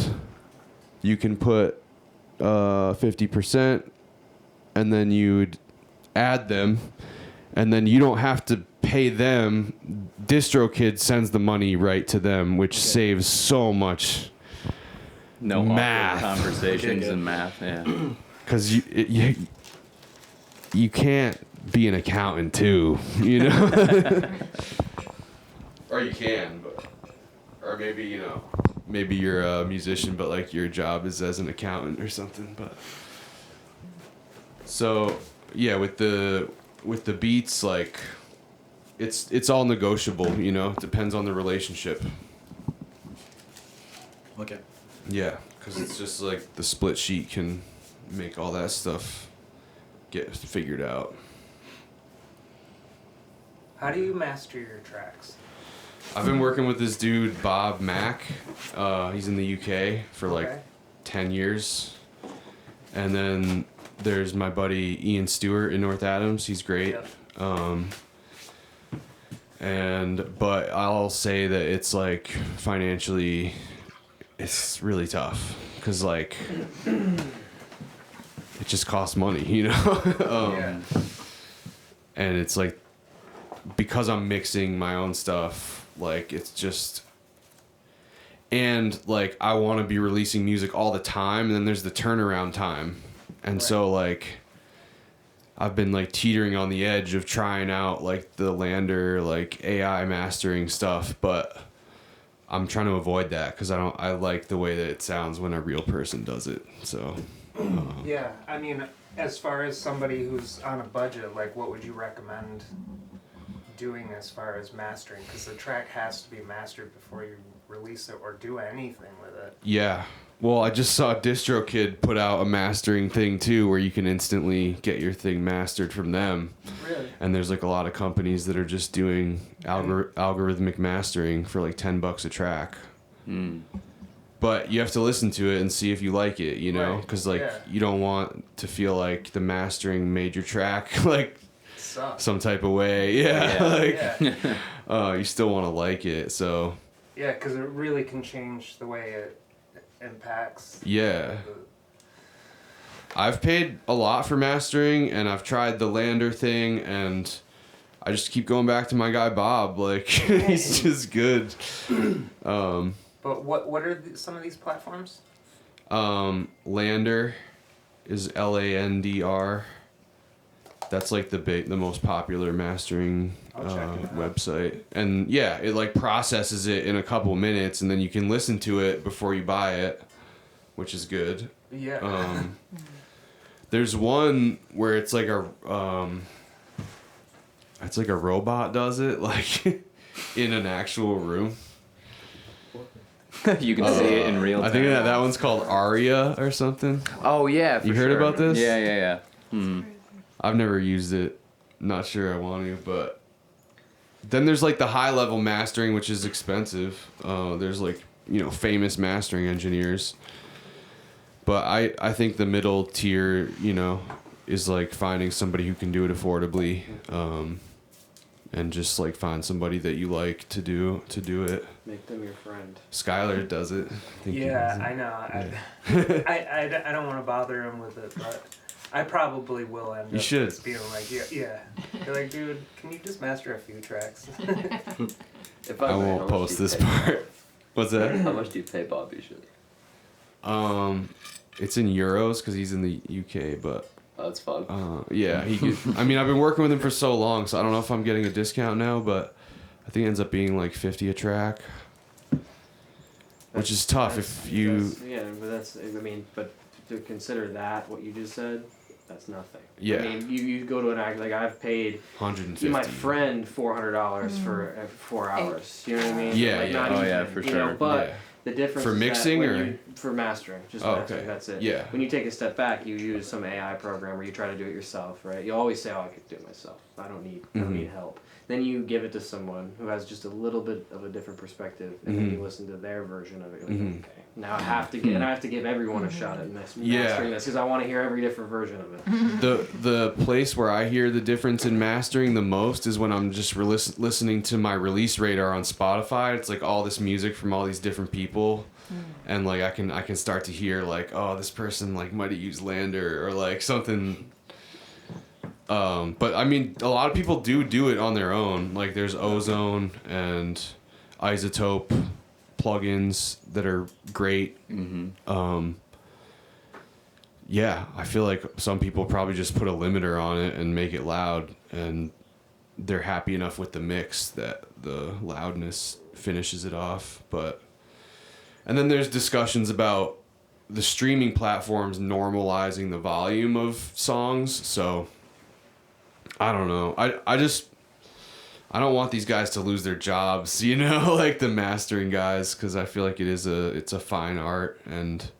you can put 50%, and then you'd add them, and then you don't have to pay them. Distrokid sends the money right to them, which saves so much math conversations and math. Yeah, because you can't be an accountant too, you know. Or you can, but or maybe maybe you're a musician, but like your job is as an accountant or something. But so yeah, with the beats, like it's all negotiable, it depends on the relationship. Okay. Yeah, because it's just like the split sheet can make all that stuff get figured out. How do you master your tracks? I've been working with this dude, Bob Mack. He's in the UK for like 10 years. And then there's my buddy Ian Stewart in North Adams. He's great. Yep. But I'll say that it's like financially, it's really tough because like it just costs money, and it's like because I'm mixing my own stuff, like it's just, and like I want to be releasing music all the time, and then there's the turnaround time, and so like I've been like teetering on the edge of trying out like the Lander like AI mastering stuff, but I'm trying to avoid that because I like the way that it sounds when a real person does it. So yeah, I mean, as far as somebody who's on a budget, like what would you recommend doing as far as mastering? Because the track has to be mastered before you release it or do anything with it. Yeah. Well, I just saw Distrokid put out a mastering thing too, where you can instantly get your thing mastered from them. Really? And there's like a lot of companies that are just doing algorithmic mastering for like $10 a track. Mm. But you have to listen to it and see if you like it, because you don't want to feel like the mastering made your track like some type of way. You still want to like it, so. Yeah, because it really can change the way it impacts. Yeah. I've paid a lot for mastering, and I've tried the Lander thing, and I just keep going back to my guy Bob. Like, he's just good. But what are some of these platforms? Lander is LANDR. That's like the most popular mastering website. And yeah, it like processes it in a couple minutes, and then you can listen to it before you buy it, which is good. Yeah. There's one where it's like a robot does it, like in an actual room. You can see it in real time. I think that one's called Aria or something. Oh yeah, for You heard sure. about this? Yeah. Hmm. I've never used it. Not sure I want to, but then there's like the high level mastering, which is expensive. There's like, famous mastering engineers. But I think the middle tier, is like finding somebody who can do it affordably, and just like find somebody that you like to do it. Make them your friend. Skylar does it. I think he Yeah, does it. I know. Yeah. I don't want to bother him with it, but I probably will end You up should. just being like, yeah. You're like, dude, can you just master a few tracks? If I may, how won't much post do you this pay? part. What's that? How much do you pay Bobby? It's in euros because he's in the UK, but Oh, that's fun. yeah, he could, I've been working with him for so long, so I don't know if I'm getting a discount now, but I think it ends up being like 50 a track, which is tough if you. Yeah, but to consider that, what you just said, that's nothing. Yeah. I mean, you go to an act, like I've paid 150. my friend $400 for 4 hours. You know what I mean? Yeah, like, yeah. not Oh, even, yeah, for you know, sure. but Yeah. the difference For is mixing that when or? for mastering, just Oh, mastering, okay. that's it. Yeah. When you take a step back, you use some AI program, or you try to do it yourself, right? You always say, "Oh, I could do it myself. I don't need help." Then you give it to someone who has just a little bit of a different perspective, and then you listen to their version of it. You're like, okay, now I have to give everyone a shot at mastering this because I want to hear every different version of it. The place where I hear the difference in mastering the most is when I'm just listening to my release radar on Spotify. It's like all this music from all these different people, and like I can start to hear like, oh, this person like might have used Lander or like something. But a lot of people do it on their own. Like there's Ozone and Isotope plugins that are great. Yeah, I feel like some people probably just put a limiter on it and make it loud, and they're happy enough with the mix that the loudness finishes it off. And then there's discussions about the streaming platforms normalizing the volume of songs. So I don't know. I don't want these guys to lose their jobs, like the mastering guys, because I feel like it's a fine art, and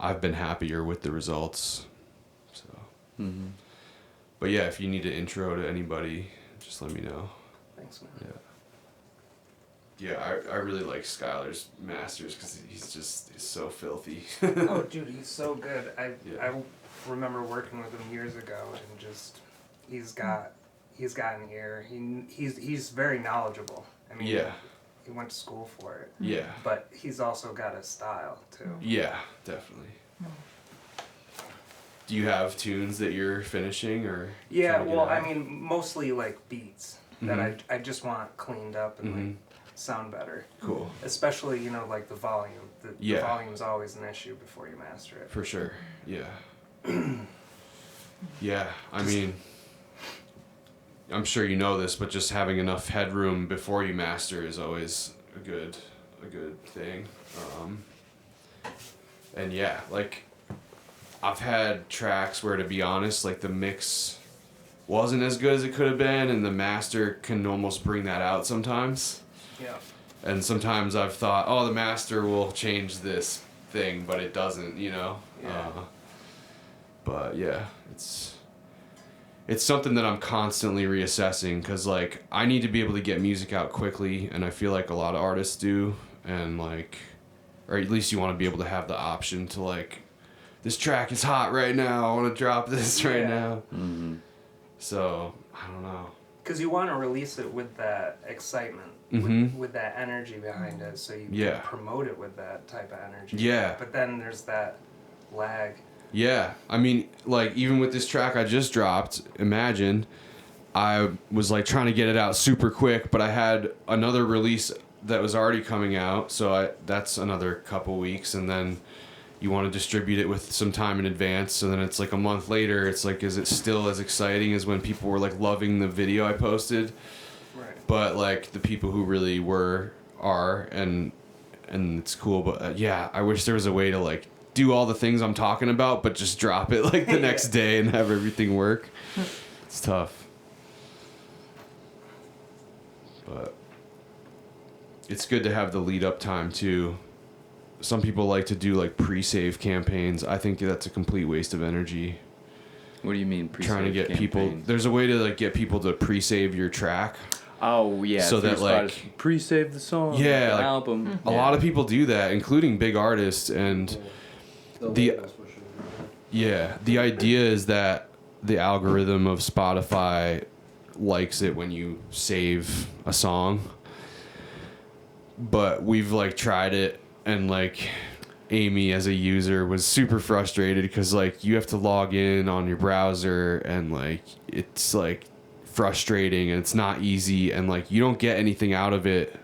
I've been happier with the results. So, but yeah, if you need an intro to anybody, just let me know. Thanks, man. Yeah. Yeah, I really like Skylar's masters because he's so filthy. Oh, dude, he's so good. I remember working with him years ago, and just he's got an ear. He's very knowledgeable. I mean, Yeah. He went to school for it. Yeah. But he's also got a style too. Yeah, definitely. Do you have tunes that you're finishing or? Yeah, trying to get well, out? I mean, mostly like beats that I just want cleaned up and like sound better. Cool. Especially, like the volume. The volume's always an issue before you master it. For sure. Yeah. Yeah, I'm sure you know this, but just having enough headroom before you master is always a good thing. And yeah, like I've had tracks where, to be honest, like the mix wasn't as good as it could have been, and the master can almost bring that out sometimes. Yeah. And sometimes I've thought, oh, the master will change this thing, but it doesn't, Yeah. But yeah, it's something that I'm constantly reassessing, because like I need to be able to get music out quickly, and I feel like a lot of artists do, and like, or at least you want to be able to have the option to like, this track is hot right now, I want to drop this right now. So I don't know. Because you want to release it with that excitement, with that energy behind it, so you can promote it with that type of energy. Yeah. But then there's that lag. Yeah, like even with this track I just dropped, Imagine, I was like trying to get it out super quick, but I had another release that was already coming out, so that's another couple weeks, and then you want to distribute it with some time in advance, so then it's like a month later, it's like, is it still as exciting as when people were like loving the video I posted? Right. But like the people who really are, and it's cool, but yeah, I wish there was a way to like do all the things I'm talking about, but just drop it like the next day and have everything work. It's tough. But it's good to have the lead up time too. Some people like to do like pre-save campaigns. I think that's a complete waste of energy. What do you mean pre-save Trying to get people, campaigns? there's a way to like get people to pre-save your track. Oh yeah, So through that, like- Spotify. Pre-save the song, Yeah, the like, album. A lot of people do that, including big artists, and the the idea is that the algorithm of Spotify likes it when you save a song. But we've like tried it, and like Amy as a user was super frustrated because like you have to log in on your browser, and like it's like frustrating, and it's not easy, and like you don't get anything out of it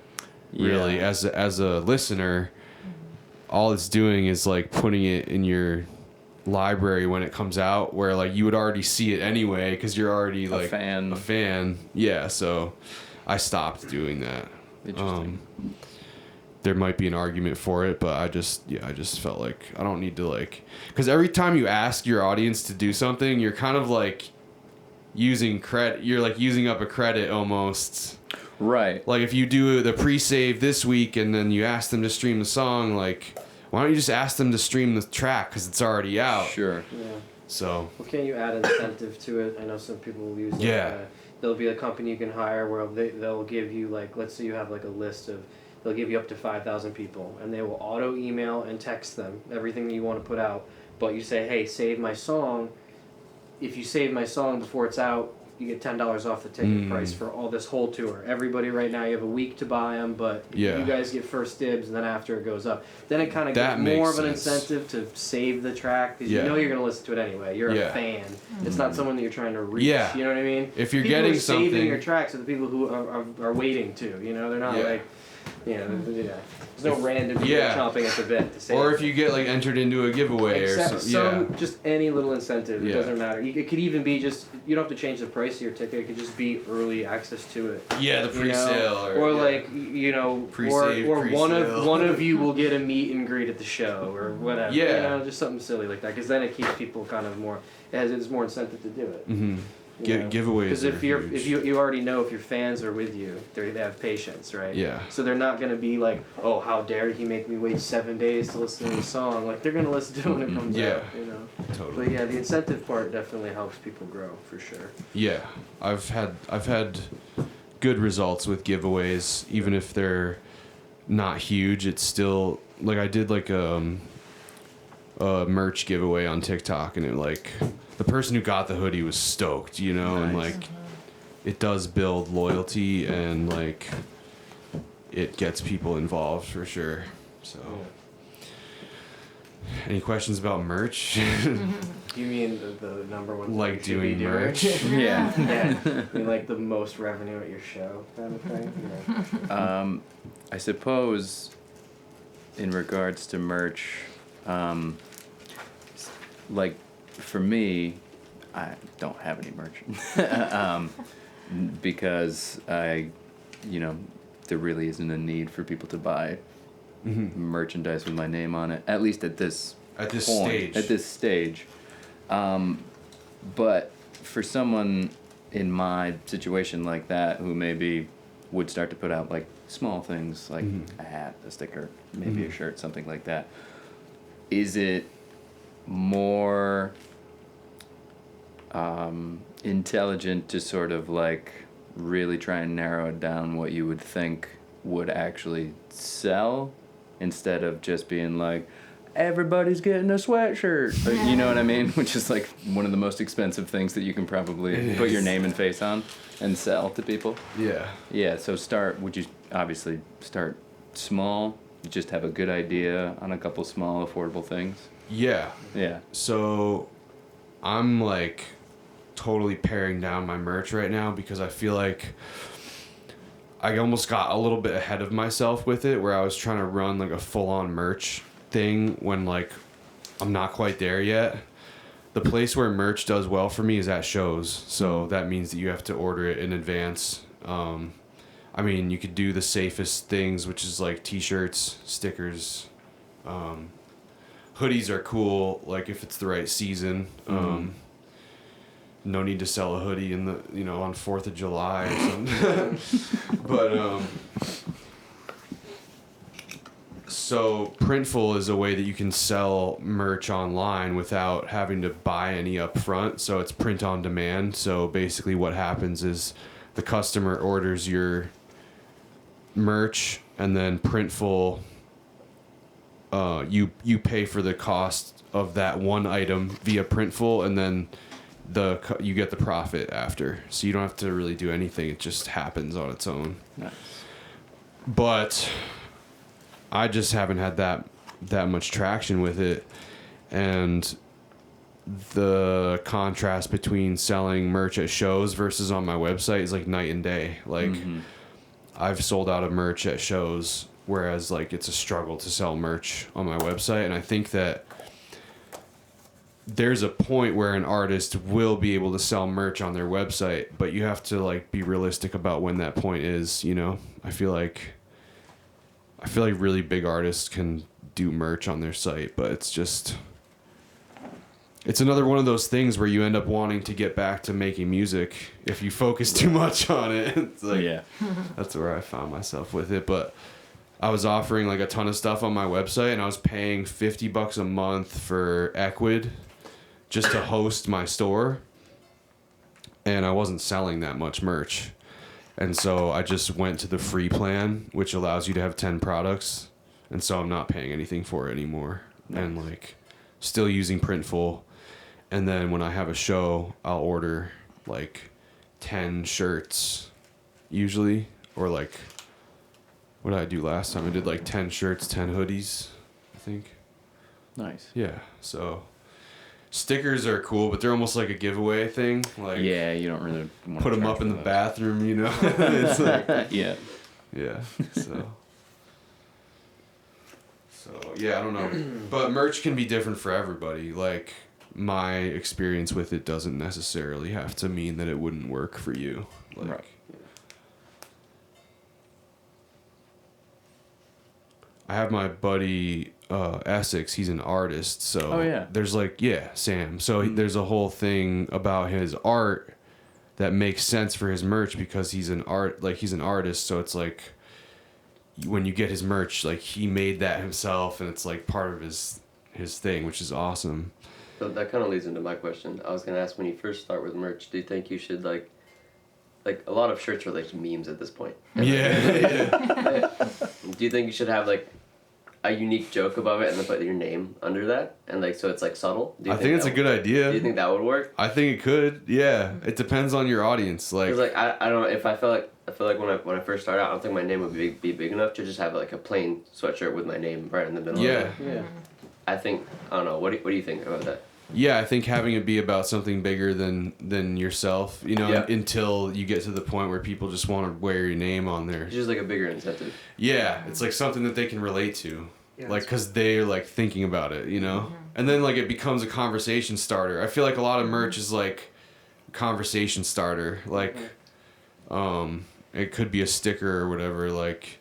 really. Yeah. As a listener. All it's doing is like putting it in your library when it comes out, where like you would already see it anyway because you're already like fan. a fan. Yeah, so I stopped doing that. Interesting. There might be an argument for it, but I just felt like I don't need to like, because every time you ask your audience to do something, you're kind of like using credit. You're like using up a credit almost. Right. Like if you do the pre-save this week and then you ask them to stream the song, like why don't you just ask them to stream the track because it's already out? Sure. Yeah. So Well, can you add incentive to it? I know some people will use. Like, Yeah. there'll be a company you can hire where they'll give you like, let's say you have like a list of, they'll give you up to 5,000 people, and they will auto email and text them everything that you want to put out. But you say, hey, save my song. If you save my song before it's out, you get $10 off the ticket price for all this whole tour. Everybody right now, you have a week to buy them, but Yeah. you guys get first dibs, and then after it goes up. Then it kind of That gives more makes of an sense. incentive to save the track, because Yeah. you know you're going to listen to it anyway. You're Yeah. a fan. It's not someone that you're trying to reach. Yeah. You know what I mean? if you're People getting who are saving something, your tracks are the people who are waiting to. You know, they're not Yeah. like, there's no random people Yeah. chomping at the bit to save. or if you get like entered into a giveaway Except or something. just any little incentive. It Yeah. doesn't matter. It could even be just, you don't have to change the price of your ticket. It could just be early access to it. Yeah, the You know? pre-sale or yeah. like you know, Pre-save, or one pre-sale. of you will get a meet and greet at the show or whatever. Yeah. You know, just something silly like that, because then it keeps people kind of more. It's more incentive to do it. Mm-hmm. Giveaways. Because if are if huge. you already know if your fans are with you, they have patience, right? Yeah. So they're not gonna be like, oh, how dare he make me wait 7 days to listen to the song? Like they're gonna listen to it when it comes Yeah. out. You know. Totally. But yeah, the incentive part definitely helps people grow for sure. Yeah, I've had good results with giveaways, even if they're not huge. It's still like I did like a merch giveaway on TikTok, and it like the person who got the hoodie was stoked, you know, and Nice. like it does build loyalty, and like it gets people involved for sure. So, any questions about merch? You mean the number one? Like thing you should be doing merch? Yeah. Yeah. You mean like the most revenue at your show kind of thing. Yeah. I suppose, in regards to merch, like for me, I don't have any merch because there really isn't a need for people to buy merchandise with my name on it. At least at this point, stage. At this stage, but for someone in my situation like that who maybe would start to put out like small things like a hat, a sticker, maybe a shirt, something like that. Is it more intelligent to sort of like really try and narrow it down what you would think would actually sell instead of just being like, everybody's getting a sweatshirt, but you know what I mean? Which is like one of the most expensive things that you can probably put your name and face on and sell to people. Yeah. Yeah, so would you obviously start small, just have a good idea on a couple small affordable things? Yeah. Yeah. So I'm like totally paring down my merch right now because I feel like I almost got a little bit ahead of myself with it, where I was trying to run like a full-on merch thing when like I'm not quite there yet. The place where merch does well for me is at shows, so that means that you have to order it in advance. I mean, you could do the safest things, which is like t-shirts, stickers. Hoodies are cool, like if it's the right season. No need to sell a hoodie in the on 4th of July or something. But So Printful is a way that you can sell merch online without having to buy any up front. So it's print on demand. So basically what happens is the customer orders your merch, and then Printful, you pay for the cost of that one item via Printful, and then you get the profit after. So you don't have to really do anything. It just happens on its own. Nice. But I just haven't had that much traction with it, and the contrast between selling merch at shows versus on my website is like night and day. Like I've sold out of merch at shows, whereas like it's a struggle to sell merch on my website. And I think that there's a point where an artist will be able to sell merch on their website, but you have to like be realistic about when that point is, you know. I feel like really big artists can do merch on their site, but it's another one of those things where you end up wanting to get back to making music if you focus too much on it. It's like, Yeah. That's where I found myself with it. But I was offering like a ton of stuff on my website, and I was paying $50 a month for Equid just to host my store, and I wasn't selling that much merch. And so I just went to the free plan, which allows you to have 10 products. And so I'm not paying anything for it anymore. Nice. And like still using Printful. And then when I have a show, I'll order like 10 shirts usually. Or like, what did I do last time? I did like 10 shirts, 10 hoodies, I think. Nice. Yeah. So stickers are cool, but they're almost like a giveaway thing. Like, yeah, you don't really want put to them up in the bathroom, you know. It's like, yeah. Yeah. So yeah, I don't know, but merch can be different for everybody. Like my experience with it doesn't necessarily have to mean that it wouldn't work for you. Like, right. I have my buddy Essex. He's an artist, so oh, yeah. There's like Sam. So there's a whole thing about his art that makes sense for his merch because he's an artist. So it's like when you get his merch, like he made that himself, and it's like part of his thing, which is awesome. So that kind of leads into my question. I was gonna ask, when you first start with merch, do you think you should like a lot of shirts are like memes at this point? Yeah. Do you think you should have like a unique joke above it and then put your name under that, and like so it's like subtle? I think it's a good idea. Do you think that would work? I think it could. Yeah, it depends on your audience. Like, 'cause, like I don't know, if I feel like when I first started out, I don't think my name would be big enough to just have like a plain sweatshirt with my name right in the middle. Yeah. Of it. Yeah. I think I don't know. What do you think about that? Yeah, I think having it be about something bigger than yourself, you know, Yeah. until you get to the point where people just want to wear your name on there. It's just like a bigger incentive. Yeah, it's like something that they can relate to. Yeah, Like, because they're like thinking about it, you know? And then like it becomes a conversation starter. I feel like a lot of merch is like conversation starter. Like, it could be a sticker or whatever. Like,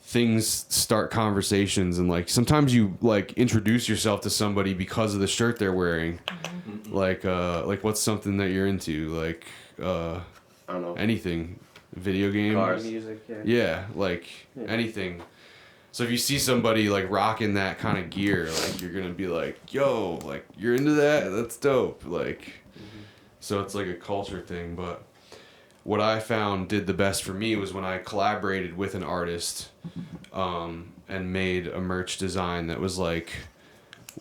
things start conversations, and like sometimes you like introduce yourself to somebody because of the shirt they're wearing. Like what's something that you're into? Like, I don't know. anything, video game, Cars. Music, yeah. yeah, like anything. So if you see somebody like rocking that kind of gear, like you're gonna be like, yo, like you're into that? That's dope. Like, so it's like a culture thing. But what I found did the best for me was when I collaborated with an artist, and made a merch design that was like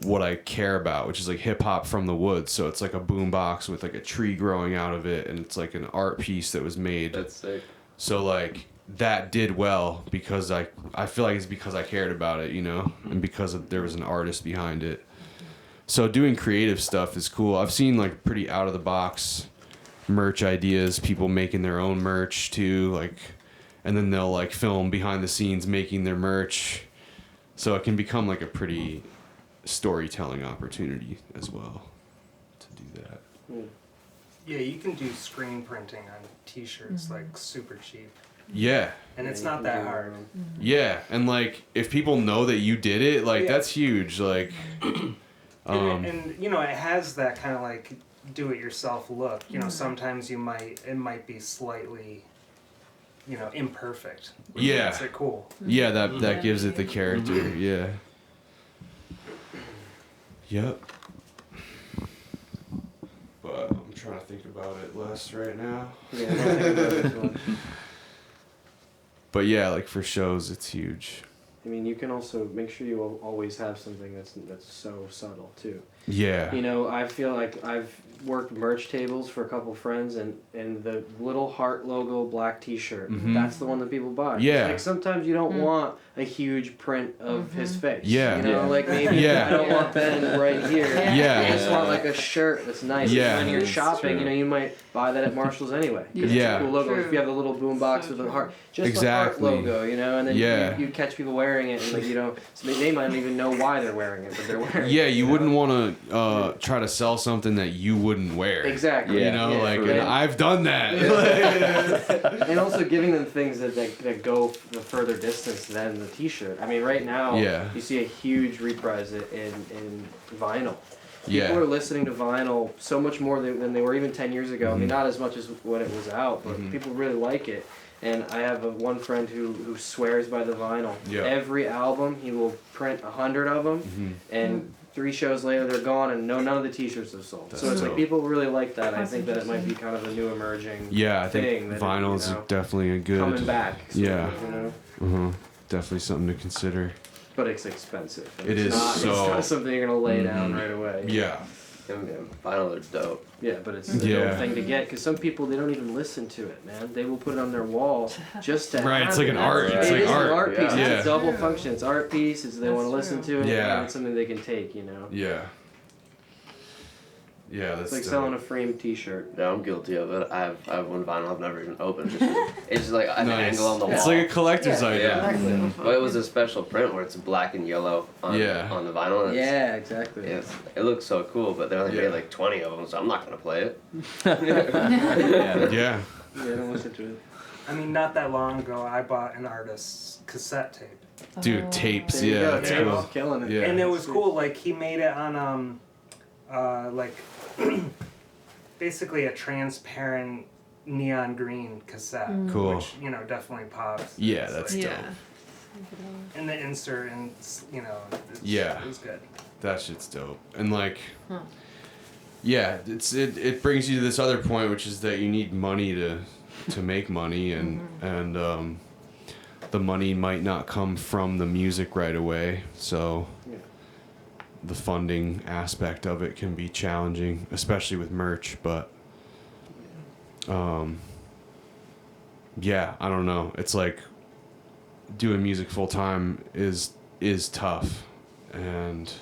what I care about, which is like hip hop from the woods. So it's like a boombox with like a tree growing out of it, and it's like an art piece that was made. That's sick. So like that did well because I feel like it's because I cared about it, you know, and because there was an artist behind it. So doing creative stuff is cool. I've seen like pretty out of the box merch ideas, people making their own merch too, like, and then they'll like film behind the scenes making their merch. So it can become like a pretty storytelling opportunity as well to do that. Yeah, you can do screen printing on t-shirts like super cheap. Yeah. And it's not that hard. Yeah, and like if people know that you did it, like Yeah. that's huge. Like, And you know, it has that kind of like do-it-yourself look. You know, sometimes it might be slightly imperfect. Which Yeah. makes it cool. Yeah, that gives it the character. Yeah. Yep. But I'm trying to think about it less right now. Yeah, I don't think about this one. But yeah, like for shows, it's huge. I mean, you can also make sure you always have something that's so subtle too. Yeah. You know, I feel like I've worked merch tables for a couple friends, and the little heart logo black T-shirt. Mhm. That's the one that people buy. Yeah. Like sometimes you don't want a huge print of his face. Yeah. You know, Yeah. like maybe Yeah. I don't want Ben right here. Yeah. I just want like a shirt that's nice. Yeah. And when you're That's shopping, true. you know, you might buy that at Marshalls anyway. 'Cause it's Yeah. a cool logo. True. If you have the little boom box So with the true. heart, just Exactly. the heart logo, you know, and then Yeah. you catch people wearing it, and like you know, so they might not even know why they're wearing it, but they're wearing it. Yeah, you know? wouldn't want to try to sell something that you wouldn't wear. Exactly. You Yeah. know, Yeah. like, Right. and I've done that. And also giving them things that go the further distance than the T-shirt. I mean, right now Yeah. you see a huge reprise in vinyl. People Yeah. are listening to vinyl so much more than they were even 10 years ago. I mean, not as much as when it was out, but people really like it. And I have one friend who swears by the vinyl. Yeah. Every album, he will print 100 of them, and 3 shows later they're gone, and none of the T-shirts have sold. That's So it's like dope. people really like that. I That's think that it might be interesting. kind of a new emerging Yeah, I thing think that vinyl is you know, definitely a good. coming back. sort Yeah. of, you know? Definitely something to consider. But it's expensive. And It it's is not, so- It's not something you're gonna lay down right away. Yeah. Vinyl are dope. Yeah, but it's the Yeah. dope thing to get because some people they don't even listen to it, man. They will put it on their wall just to. Right, have it's like it. an art. It It's like is art. an art piece. Yeah. It's Yeah. a double function. It's art piece. It's they want to That's listen true. to it. Yeah. And it's something they can take. You know. Yeah. Yeah, that's It's like dope. selling a framed T-shirt. Yeah, I'm guilty of it. I have one vinyl I've never even opened. It's just like an Nice. angle on the wall. It's like a collector's Yeah. item. Yeah. Exactly. Well, it was a special print where it's black and yellow on Yeah. on the vinyl. And Yeah, exactly. it looks so cool, but they only Yeah. made like 20 of them, so I'm not gonna play it. Yeah. Yeah. Yeah, don't listen to it. I mean, not that long ago, I bought an artist's cassette tape. Dude, tapes. There you Yeah, go. that's Tape. cool. Killing it. Yeah. And it was cool. Like he made it on like basically a transparent neon green cassette. Cool. Which definitely pops. Yeah, It's that's like- dope. Yeah. And the insert and Yeah. it was good. That shit's dope. And like, yeah, it brings you to this other point, which is that you need money to make money, and the money might not come from the music right away. So Yeah. the funding aspect of it can be challenging, especially with merch. But yeah, I don't know. It's like doing music full time is tough, and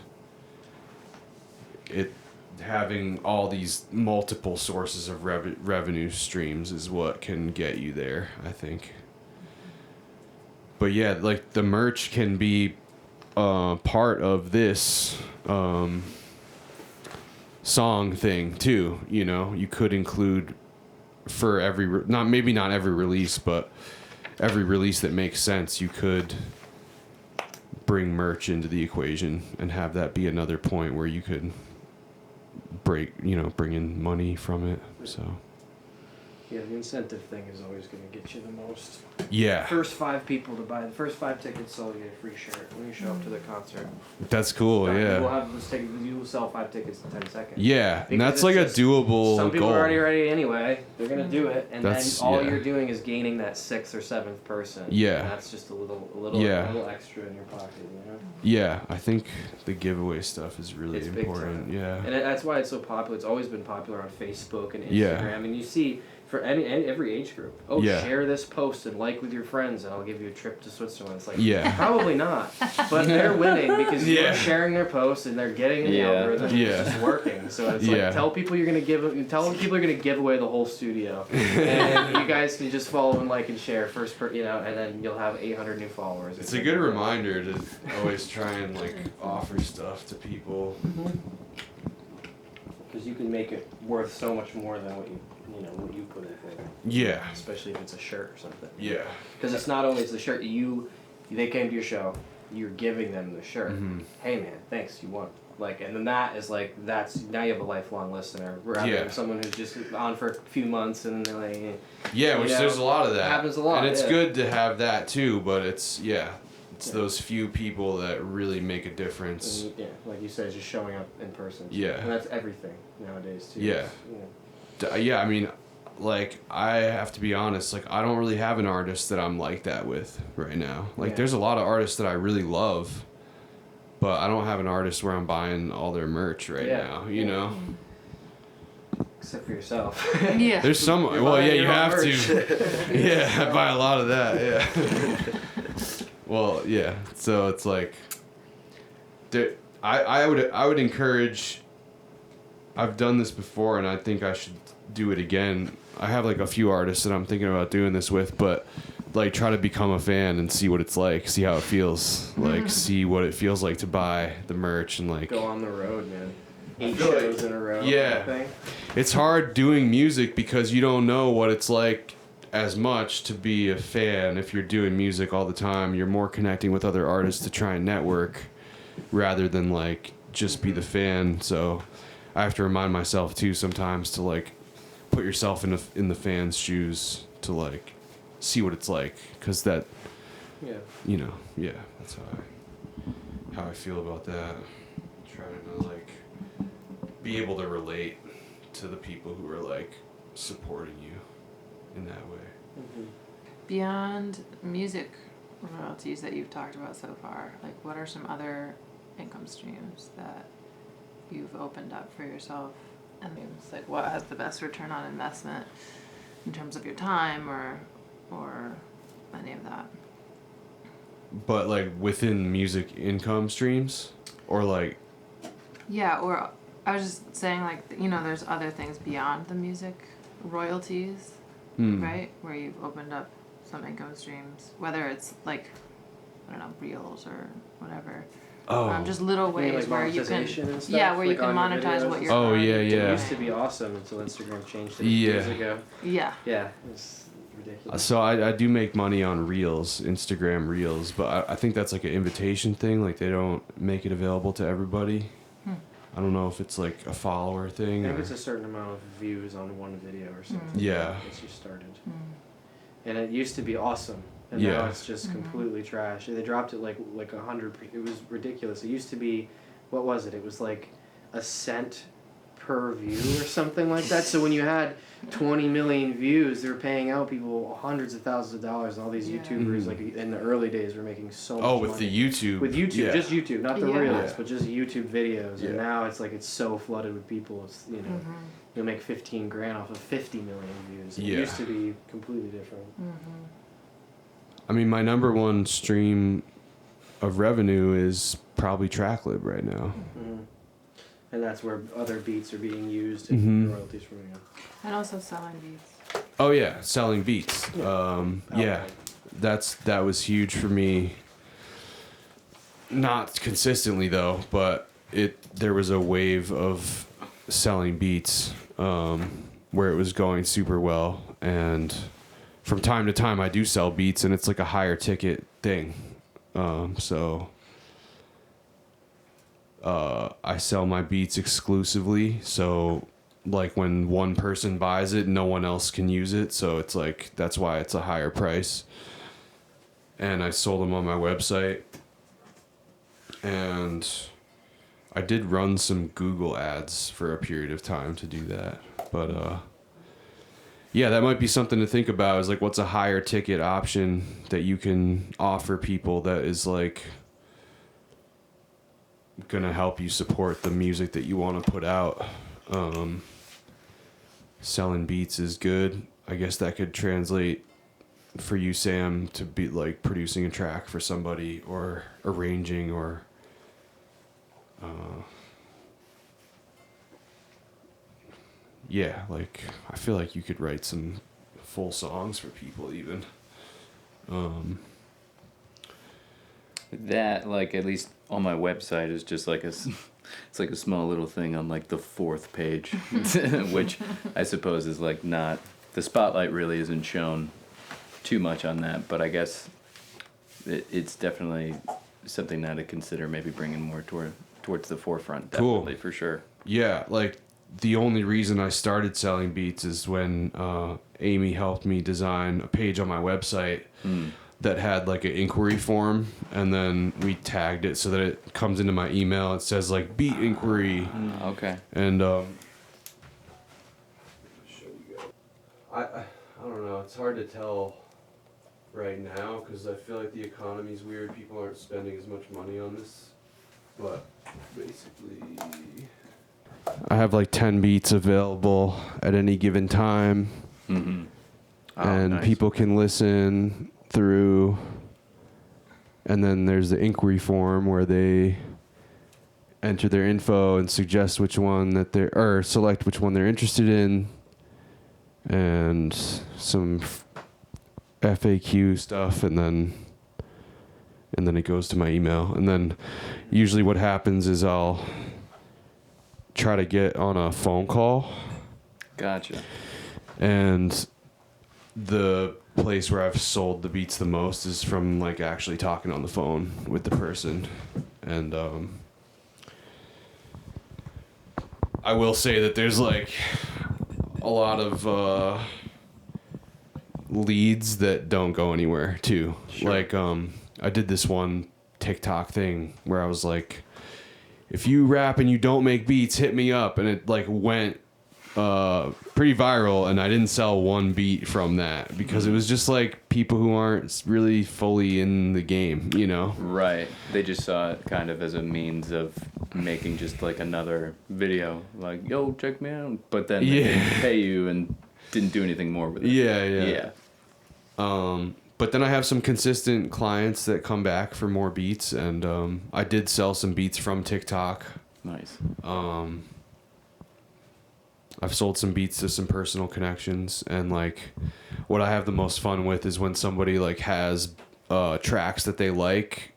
it having all these multiple sources of revenue streams is what can get you there, I think. But yeah, like the merch can be part of this song thing too. You know, you could include for every not every release, but every release that makes sense, you could bring merch into the equation and have that be another point where you could bring in money from it. So Yeah, the incentive thing is always going to get you the most. yeah, First 5 people to buy the first 5 tickets sell you a free shirt when you show up to the concert. that's cool. We'll Yeah, have this ticket. You will sell 5 tickets in 10 seconds. yeah, and Because that's it's like a just- doable Some people goal. are already ready anyway. They're gonna do it, and That's- then all yeah. you're doing is gaining that 6th or 7th person. Yeah. And that's just a little Yeah. extra in your pocket, you know. Yeah, I think the giveaway stuff is really It's big important. time. Yeah, And that's why it's so popular. It's always been popular on Facebook and Instagram. Yeah. And you see for every age group. Oh, Yeah. share this post and like with your friends, and I'll give you a trip to Switzerland. It's like Yeah. probably not, but they're winning because Yeah. you're sharing their posts and they're getting the Yeah. algorithm. And Yeah. it's just working. So it's Yeah. like tell people you're gonna give away the whole studio, and you guys can just follow and like and share and then you'll have 800 new followers. it's a good reminder to always try and like offer stuff to people. because you can make it worth so much more than what you put in for it. Yeah, Especially if it's a shirt or something. yeah, Because it's not always the shirt they came to your show, you're giving them the shirt. Mhm. Hey man, thanks, you won. Like, and then that is like, that's, now you have a lifelong listener, rather than someone who's just on for a few months and then they're like, Yeah, which there's a lot of that. Happens a lot, and it's yeah. good to have that too, but it's those few people that really make a difference. and, yeah, like you said, just showing up in person. Yeah. And that's everything nowadays too. Yeah. Yeah, I mean, like, I have to be honest, like, I don't really have an artist that I'm like that with right now. Like, there's a lot of artists that I really love, but I don't have an artist where I'm buying all their merch right now, you know? Except for yourself. Yeah. There's some, You're well, buying yeah, your you own have merch. to. Yeah, I buy a lot of that, yeah. Well, yeah, so it's like, I would encourage, I've done this before and I think I should do it again. I have like a few artists that I'm thinking about doing this with, but like try to become a fan and see what it's like, see how it feels, like see what it feels like to buy the merch and like Go on the road, man. 8 feel like- shows in a row. yeah. Kind of thing. it's hard doing music because you don't know what it's like as much to be a fan. If you're doing music all the time, you're more connecting with other artists to try and network rather than like just be the fan. So I have to remind myself too sometimes to like put yourself in the fan's shoes to like see what it's like, because that, Yeah. you know, yeah, that's how I feel about that. Trying to like be able to relate to the people who are like supporting you in that way. Mm-hmm. Beyond music royalties that you've talked about so far, like what are some other income streams that you've opened up for yourself? And it's like what has the best return on investment in terms of your time or any of that? But like within music income streams, or like, Yeah, or I was just saying, like, you know, there's other things beyond the music royalties, right? Where you've opened up some income streams, whether it's like, I don't know, reels or whatever. Just little You mean, ways like where you can, monetization and stuff? yeah, where you Like can on your monetize videos what and you're. Oh, currently yeah, yeah. It used to doing. be awesome until Instagram changed it Yeah. years ago. Yeah. Yeah, it's ridiculous. so I do make money on reels, Instagram reels, but I think that's like an invitation thing. Like they don't make it available to everybody. I don't know if it's like a follower I thing. think Or, it's a certain amount of views on one video or something. Yeah. It's just started. And it used to be awesome. And now Yeah. it's just completely trash. They dropped it like 100. It was ridiculous. It used to be, what was it? It was like a cent per view or something like that. So when you had 20 million views, they were paying out people hundreds of thousands of dollars. All these Yeah. YouTubers, like in the early days, were making so much oh, money. with the YouTube. With YouTube, yeah. just YouTube, not the Yeah. reels, Yeah. but just YouTube videos. Yeah. And now it's like it's so flooded with people. It's, you know, you'll make 15 grand off of 50 million views. It Yeah. used to be completely different. I mean, my number one stream of revenue is probably Tracklib right now. And that's where other beats are being used and royalties from you. And also selling beats. Oh yeah, selling beats. Yeah, Outright. that was huge for me. Not consistently though, but there was a wave of selling beats where it was going super well, and from time to time I do sell beats, and it's like a higher ticket thing. I sell my beats exclusively, so like when one person buys it, no one else can use it, so it's like that's why it's a higher price. And I sold them on my website, and I did run some Google ads for a period of time to do that, but yeah, that might be something to think about, is like what's a higher ticket option that you can offer people that is like gonna help you support the music that you want to put out. Selling beats is good. I guess that could translate for you, Sam, to be like producing a track for somebody or arranging or yeah, like I feel like you could write some full songs for people even. That, like, at least on my website is just like it's like a small little thing on like the 4th page, which I suppose is like not, the spotlight really isn't shown too much on that, but I guess it's definitely something now to consider, maybe bringing more towards the forefront, Cool. definitely, for sure. Yeah, like the only reason I started selling beats is when Amy helped me design a page on my website that had like an inquiry form, and then we tagged it so that it comes into my email. It says like beat inquiry, Okay. and I don't know. It's hard to tell right now because I feel like the economy's weird. People aren't spending as much money on this, but basically, I have like 10 beats available at any given time, Mm-hmm. Oh, and nice. people can listen through. And then there's the inquiry form where they enter their info and suggest which one that they're, or select which one they're interested in, and some FAQ stuff, and then it goes to my email. And then usually what happens is I'll try to get on a phone call, Gotcha. and the place where I've sold the beats the most is from like actually talking on the phone with the person. And I will say that there's like a lot of leads that don't go anywhere too. Sure. Like I did this one TikTok thing where I was like, if you rap and you don't make beats, hit me up, and it like went pretty viral, and I didn't sell one beat from that because it was just like people who aren't really fully in the game, you know? Right. They just saw it kind of as a means of making just like another video, like, yo, check me out. But then they didn't pay you and didn't do anything more with it. Yeah. But then I have some consistent clients that come back for more beats, and I did sell some beats from TikTok. Nice. I've sold some beats to some personal connections, and like what I have the most fun with is when somebody like has tracks that they like,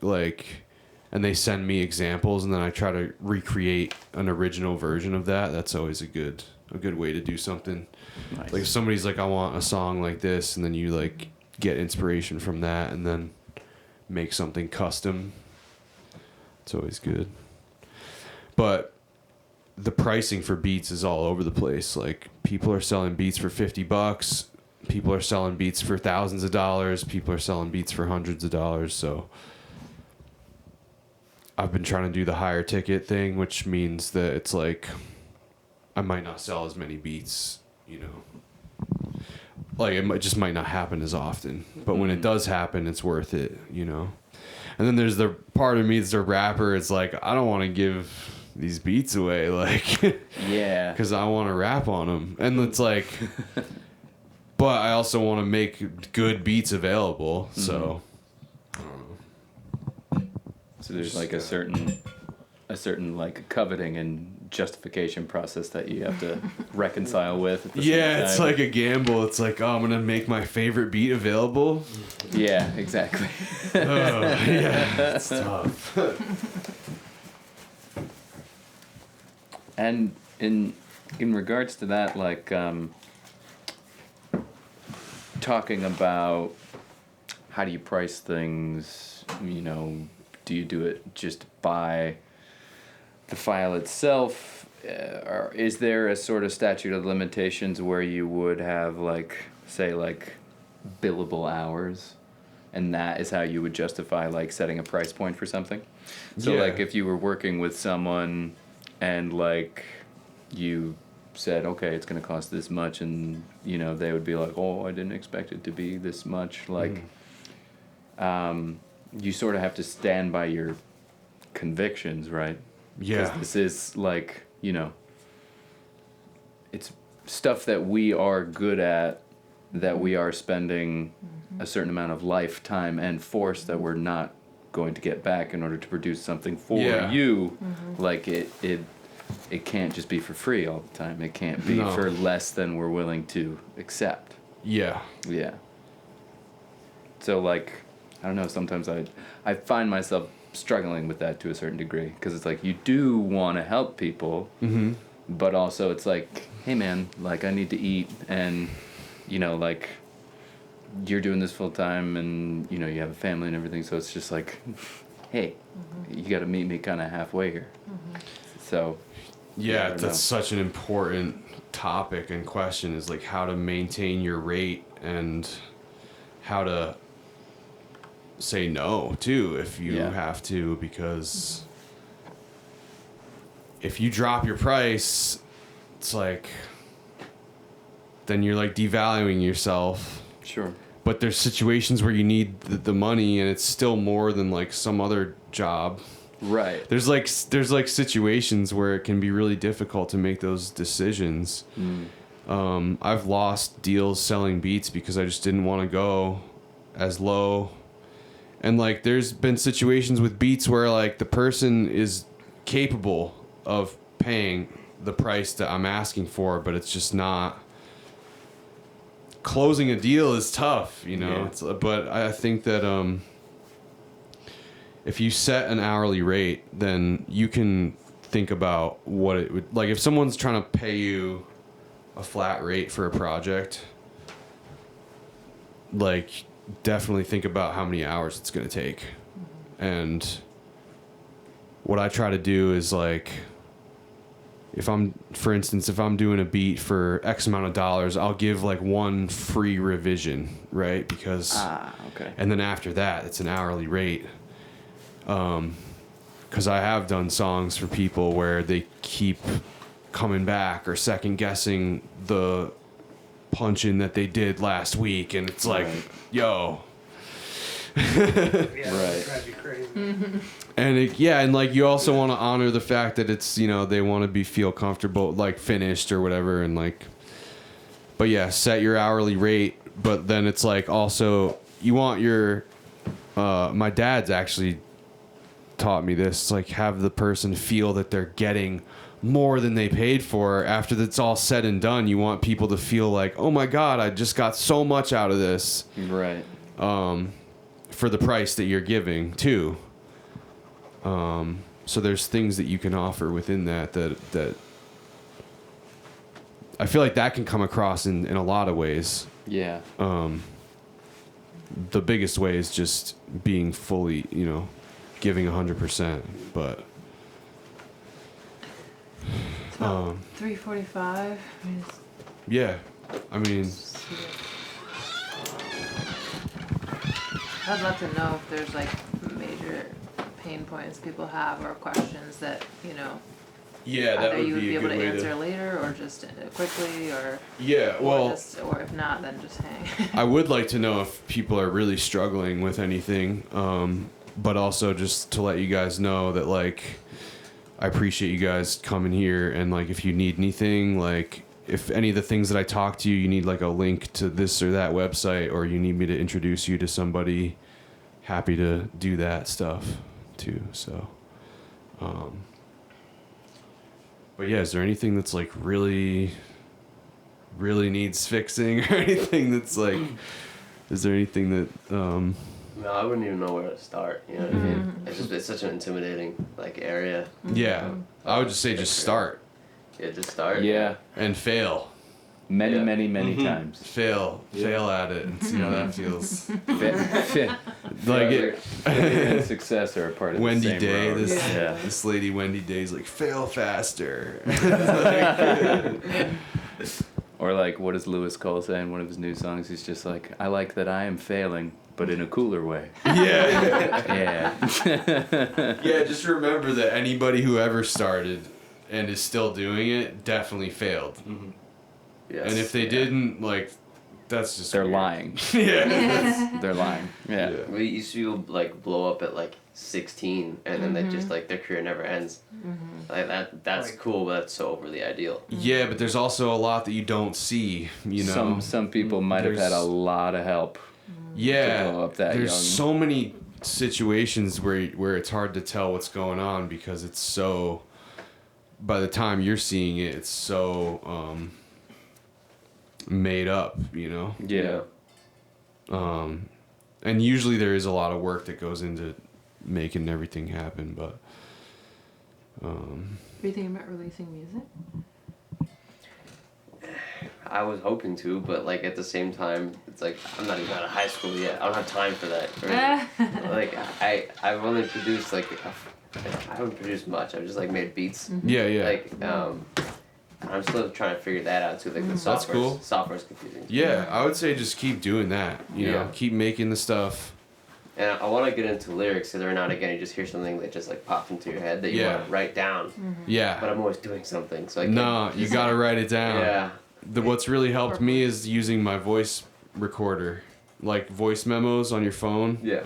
and they send me examples, and then I try to recreate an original version of that. That's always a good way to do something. Nice. Like if somebody's like, I want a song like this, and then you like get inspiration from that and then make something custom. It's always good. But the pricing for beats is all over the place. Like people are selling beats for $50. People are selling beats for thousands of dollars. People are selling beats for hundreds of dollars. So I've been trying to do the higher ticket thing, which means that it's like I might not sell as many beats, you know. Like it just might not happen as often, but when it does happen, it's worth it, you know. And then there's the part of me that's a rapper. It's like I don't want to give these beats away, like, Yeah. because I want to rap on them, and it's like, but I also want to make good beats available. So, I don't know. So there's like a certain like coveting and justification process that you have to reconcile with. At the same Yeah, it's time. like a gamble. It's like, oh, I'm gonna make my favorite beat available. Yeah, exactly. Oh, yeah, it's tough. And in regards to that, like talking about how do you price things, you know, do you do it just by the file itself, or is there a sort of statute of limitations where you would have like, say, like billable hours, and that is how you would justify like setting a price point for something? So Yeah. like if you were working with someone and like you said, okay, it's going to cost this much, and you know they would be like, oh, I didn't expect it to be this much, like you sort of have to stand by your convictions, right? Yeah. Because this is like, you know, it's stuff that we are good at, that we are spending a certain amount of life, time, and force that we're not going to get back in order to produce something for Yeah. you. Like it can't just be for free all the time. It can't be No. for less than we're willing to accept. Yeah. Yeah. So like, I don't know, sometimes I find myself struggling with that to a certain degree, because it's like you do want to help people, but also it's like, hey man, like I need to eat, and you know, like you're doing this full time, and you know you have a family and everything, so it's just like hey, you got to meet me kind of halfway here. So Yeah, I don't that's know. such an important topic and question, is like how to maintain your rate and how to say no too if you Yeah. have to, because if you drop your price, it's like then you're like devaluing yourself. Sure. But there's situations where you need the money and it's still more than like some other job. Right. There's like situations where it can be really difficult to make those decisions. I've lost deals selling beats because I just didn't want to go as low. And like there's been situations with beats where like the person is capable of paying the price that I'm asking for, but it's just not. Closing a deal is tough, you know. Yeah. But I think that if you set an hourly rate, then you can think about what it would like if someone's trying to pay you a flat rate for a project. Like, definitely think about how many hours it's going to take. And what I try to do is like, for instance, if I'm doing a beat for X amount of dollars, I'll give like one free revision, right? Because, Okay. and then after that, it's an hourly rate. Because I have done songs for people where they keep coming back or second guessing the punch in that they did last week, and it's like, Right. yo. Yeah, Right. drive you crazy. And and like you also want to honor the fact that it's, you know, they want to feel comfortable, like finished or whatever, and like, but yeah, set your hourly rate, but then it's like also you want your, my dad's actually taught me this, like have the person feel that they're getting more than they paid for. After that's all said and done, you want people to feel like, oh my God, I just got so much out of this. Right. For the price that you're giving too. So there's things that you can offer within that I feel like that can come across in a lot of ways. Yeah. The biggest way is just being fully, you know, giving 100%. But It's about 3:45. yeah, I mean, I'd love to know if there's like major pain points people have or questions that, you know, yeah, that either would you would be be a able good to way answer to. later or just quickly or Yeah, well, or if not, then just hang. I would like to know if people are really struggling with anything, but also just to let you guys know that, like, I appreciate you guys coming here, and, like, if you need anything, like, if any of the things that I talk to you, you need, like, a link to this or that website, or you need me to introduce you to somebody, happy to do that stuff, too, so, but yeah, is there anything that's, like, really needs fixing, or anything that's, like, is there anything that, No, I wouldn't even know where to start. You know what I mean? It's such an intimidating like area. yeah, I would just say just start Yeah, just start. Yeah. and fail. Many, Yeah. many times. Fail at it and see how that feels. Failure Like it, and success are a part of Wendy the same Day, road. this Yeah. this lady Wendy Day's like, fail faster. Or like, what does Lewis Cole say in one of his new songs? He's just like, I like that I am failing, but in a cooler way. Yeah. Yeah. Yeah, just remember that anybody who ever started and is still doing it definitely failed. Yes. And if they didn't, like, that's just They're weird. lying. Yeah. They're lying. Yeah. Yeah. We used to like blow up at like 16, and then they just like their career never ends. Like that's Like- cool, but that's so overly ideal. Yeah, but there's also a lot that you don't see, you know. Some people might have had a There's- lot of help. Yeah, to blow up that there's young. so many situations where it's hard to tell what's going on because it's so. By the time you're seeing it, it's so made up, you know. Yeah. And usually there is a lot of work that goes into making everything happen, but. Are you thinking about releasing music? I was hoping to, but like at the same time, it's like I'm not even out of high school yet. I don't have time for that. Or, like I've only produced like I haven't produced much. I've just like made beats. Yeah, yeah. Like I'm still trying to figure that out too. Like the That's cool. software's confusing. Yeah, I would say just keep doing that. You know, Yeah. keep making the stuff. And I want to get into lyrics because every now and again you just hear something that just like pops into your head that you Yeah. want to write down. Yeah. But I'm always doing something, so I can't. No, you gotta write it down. Yeah. What's really helped me is using my voice recorder, like voice memos on your phone. Yeah.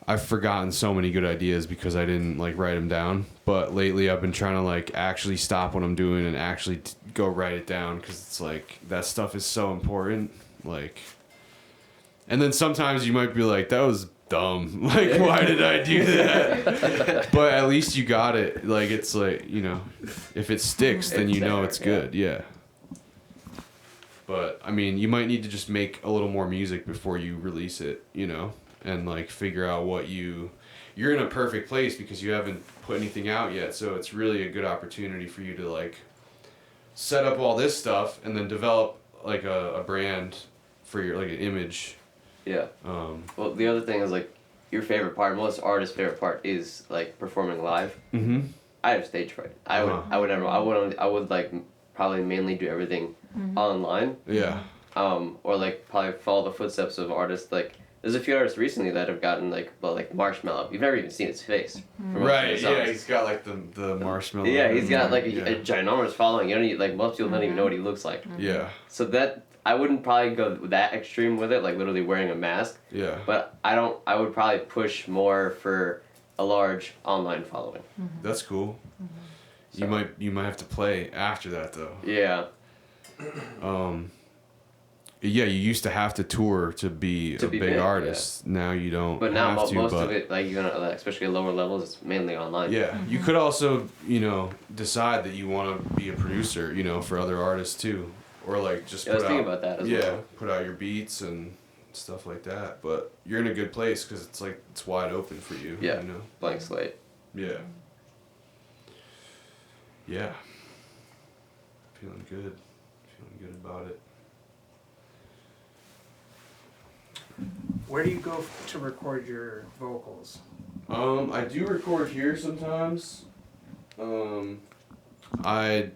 I've forgotten so many good ideas because I didn't like write them down. But lately I've been trying to like actually stop what I'm doing and actually go write it down because it's like that stuff is so important. Like, and then sometimes you might be like, that was dumb. Like, why did I do that? But at least you got it. Like, it's like, you know, if it sticks, then you know it's good. Yeah. But I mean, you might need to just make a little more music before you release it, you know, and like figure out what you're in a perfect place because you haven't put anything out yet. So it's really a good opportunity for you to like set up all this stuff and then develop like a brand for your like an image. Yeah. Well, the other thing is like your favorite part. Most artists' favorite part is like performing live. Mm-hmm. I have stage fright. I would like probably mainly do everything online. Yeah. Or like probably follow the footsteps of artists. Like there's a few artists recently that have gotten like Marshmello. You've never even seen his face. For most of Right. his songs. Yeah. He's got like the marshmallow. Yeah, he's got like Yeah. a ginormous following. You don't even, like most people don't even know what he looks like. Yeah. So that I wouldn't probably go that extreme with it, like literally wearing a mask. Yeah. But I would probably push more for a large online following. That's cool. So- You might have to play after that though. Yeah. Yeah, you used to have to tour to be a big big, artist. Now you don't But now have to. most but of it, like especially at lower levels, it's mainly online. yeah, you could also, you know, decide that you want to be a producer, you know, for other artists too, or like just Yeah, I was put thinking out, about that as yeah, well. put out your beats and stuff like that. But you're in a good place because it's like it's wide open for you. Yeah. You know. Blank slate. Yeah. Yeah. Feeling good. Feeling good about it. Where do you go to record your vocals? I do record here sometimes. I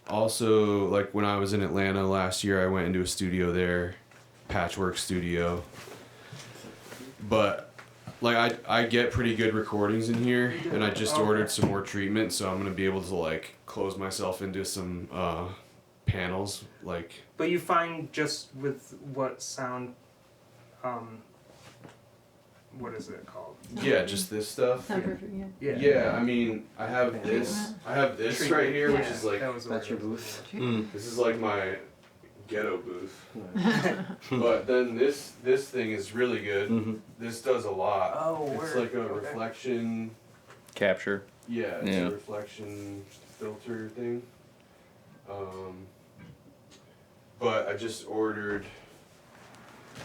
also, like when I was in Atlanta last year, I went into a studio there, Patchwork Studio. But like I get pretty good recordings in here, and I just ordered some more treatment, so I'm gonna be able to like close myself into some panels, like. But you find just with what sound, what is it called? Yeah, just this stuff. Yeah, I mean, I have this Treatment. right here, which Yeah, is like, that was the That's your word. booth. this is like my ghetto booth. But then this thing is really good. This does a lot. Oh, It's word. like a Okay. reflection, Capture. yeah, it's Yeah. a reflection filter thing. But I just ordered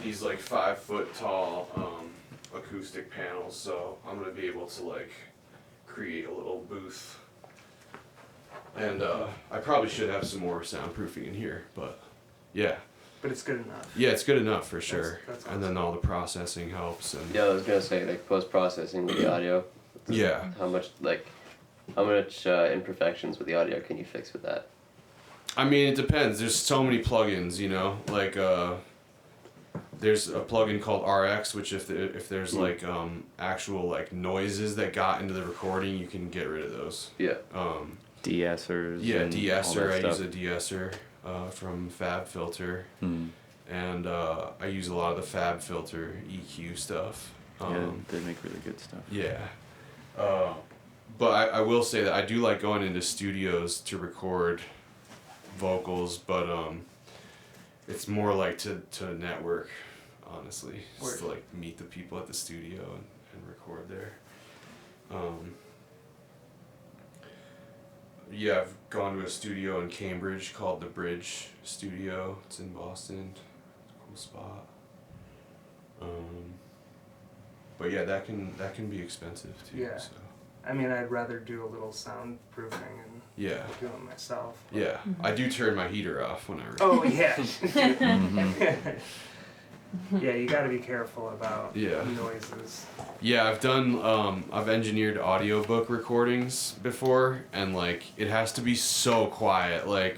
these like 5 foot tall acoustic panels, so I'm gonna be able to like create a little booth. And I probably should have some more soundproofing in here, but yeah. But it's good enough. Yeah, it's good enough for sure. That's And then all the processing helps and Yeah, I was gonna say like post processing with the audio. yeah. How much imperfections with the audio can you fix with that? I mean, it depends. There's so many plugins, you know. Like there's a plugin called RX, which if there's like actual like noises that got into the recording, you can get rid of those. Yeah. De-essers. Yeah, and de-esser. all that I use stuff. a de-esser from Fab Filter, Hmm. and I use a lot of the Fab Filter EQ stuff. Yeah, they make really good stuff. Yeah. But I will say that I do like going into studios to record vocals, but it's more like to network, honestly. Just to like meet the people at the studio and record there. Yeah, I've gone to a studio in Cambridge called the Bridge Studio. It's in Boston. It's a cool spot. But yeah, that can be expensive too. Yeah. So. I mean, I'd rather do a little soundproofing and Yeah. do it myself. Yeah. I do turn my heater off when I record. Oh yeah. Yeah, you got to be careful about Yeah. noises. Yeah, I've done I've engineered audiobook recordings before, and like it has to be so quiet. Like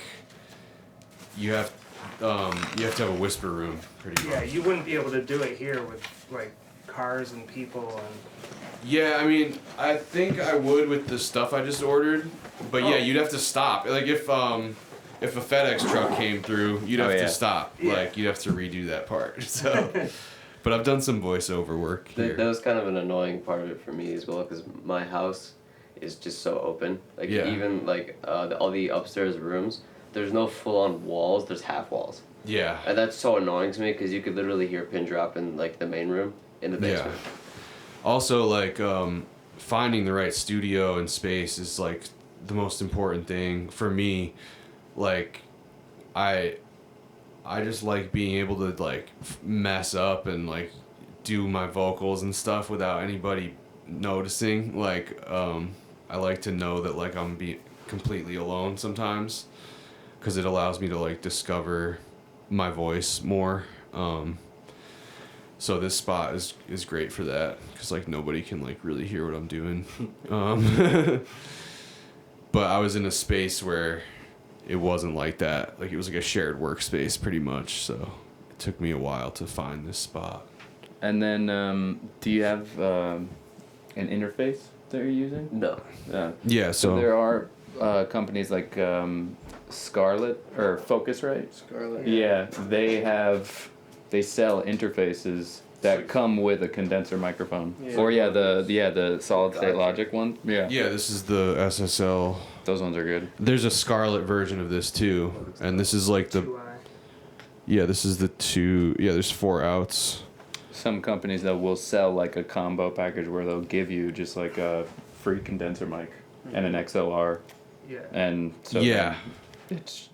you have to have a whisper room pretty much. Yeah, you wouldn't be able to do it here with like cars and people and. Yeah, I mean, I think I would with the stuff I just ordered, but yeah, Oh. you'd have to stop. Like if a FedEx truck came through, you'd have Oh, to yeah. stop. Yeah. Like you'd have to redo that part. So, but I've done some voiceover work here. That was kind of an annoying part of it for me as well, because my house is just so open. Like Yeah. even like all the upstairs rooms, there's no full-on walls. There's half walls, Yeah. and that's so annoying to me because you could literally hear a pin drop in like the main room in the basement. Also, like finding the right studio and space is like the most important thing for me. Like, I just like being able to like mess up and like do my vocals and stuff without anybody noticing. Like, I like to know that like I'm be completely alone sometimes, because it allows me to like discover my voice more. So this spot is great for that, because like nobody can like really hear what I'm doing. But I was in a space where it wasn't like that. Like it was like a shared workspace pretty much. So it took me a while to find this spot. And then, do you have an interface that you're using? No. Yeah. So So there are companies like Scarlett or Focusrite. Scarlet. Yeah, they sell interfaces that come with a condenser microphone. Yeah. Or the solid state Gotcha. Logic one. Yeah. yeah, this is the SSL. Those ones are good. There's a Scarlett version of this too, and this is like the 2i. this is the two. Yeah, there's 4 outs. Some companies though will sell like a combo package where they'll give you just like a free condenser mic and an XLR, Yeah. and so Yeah. then it's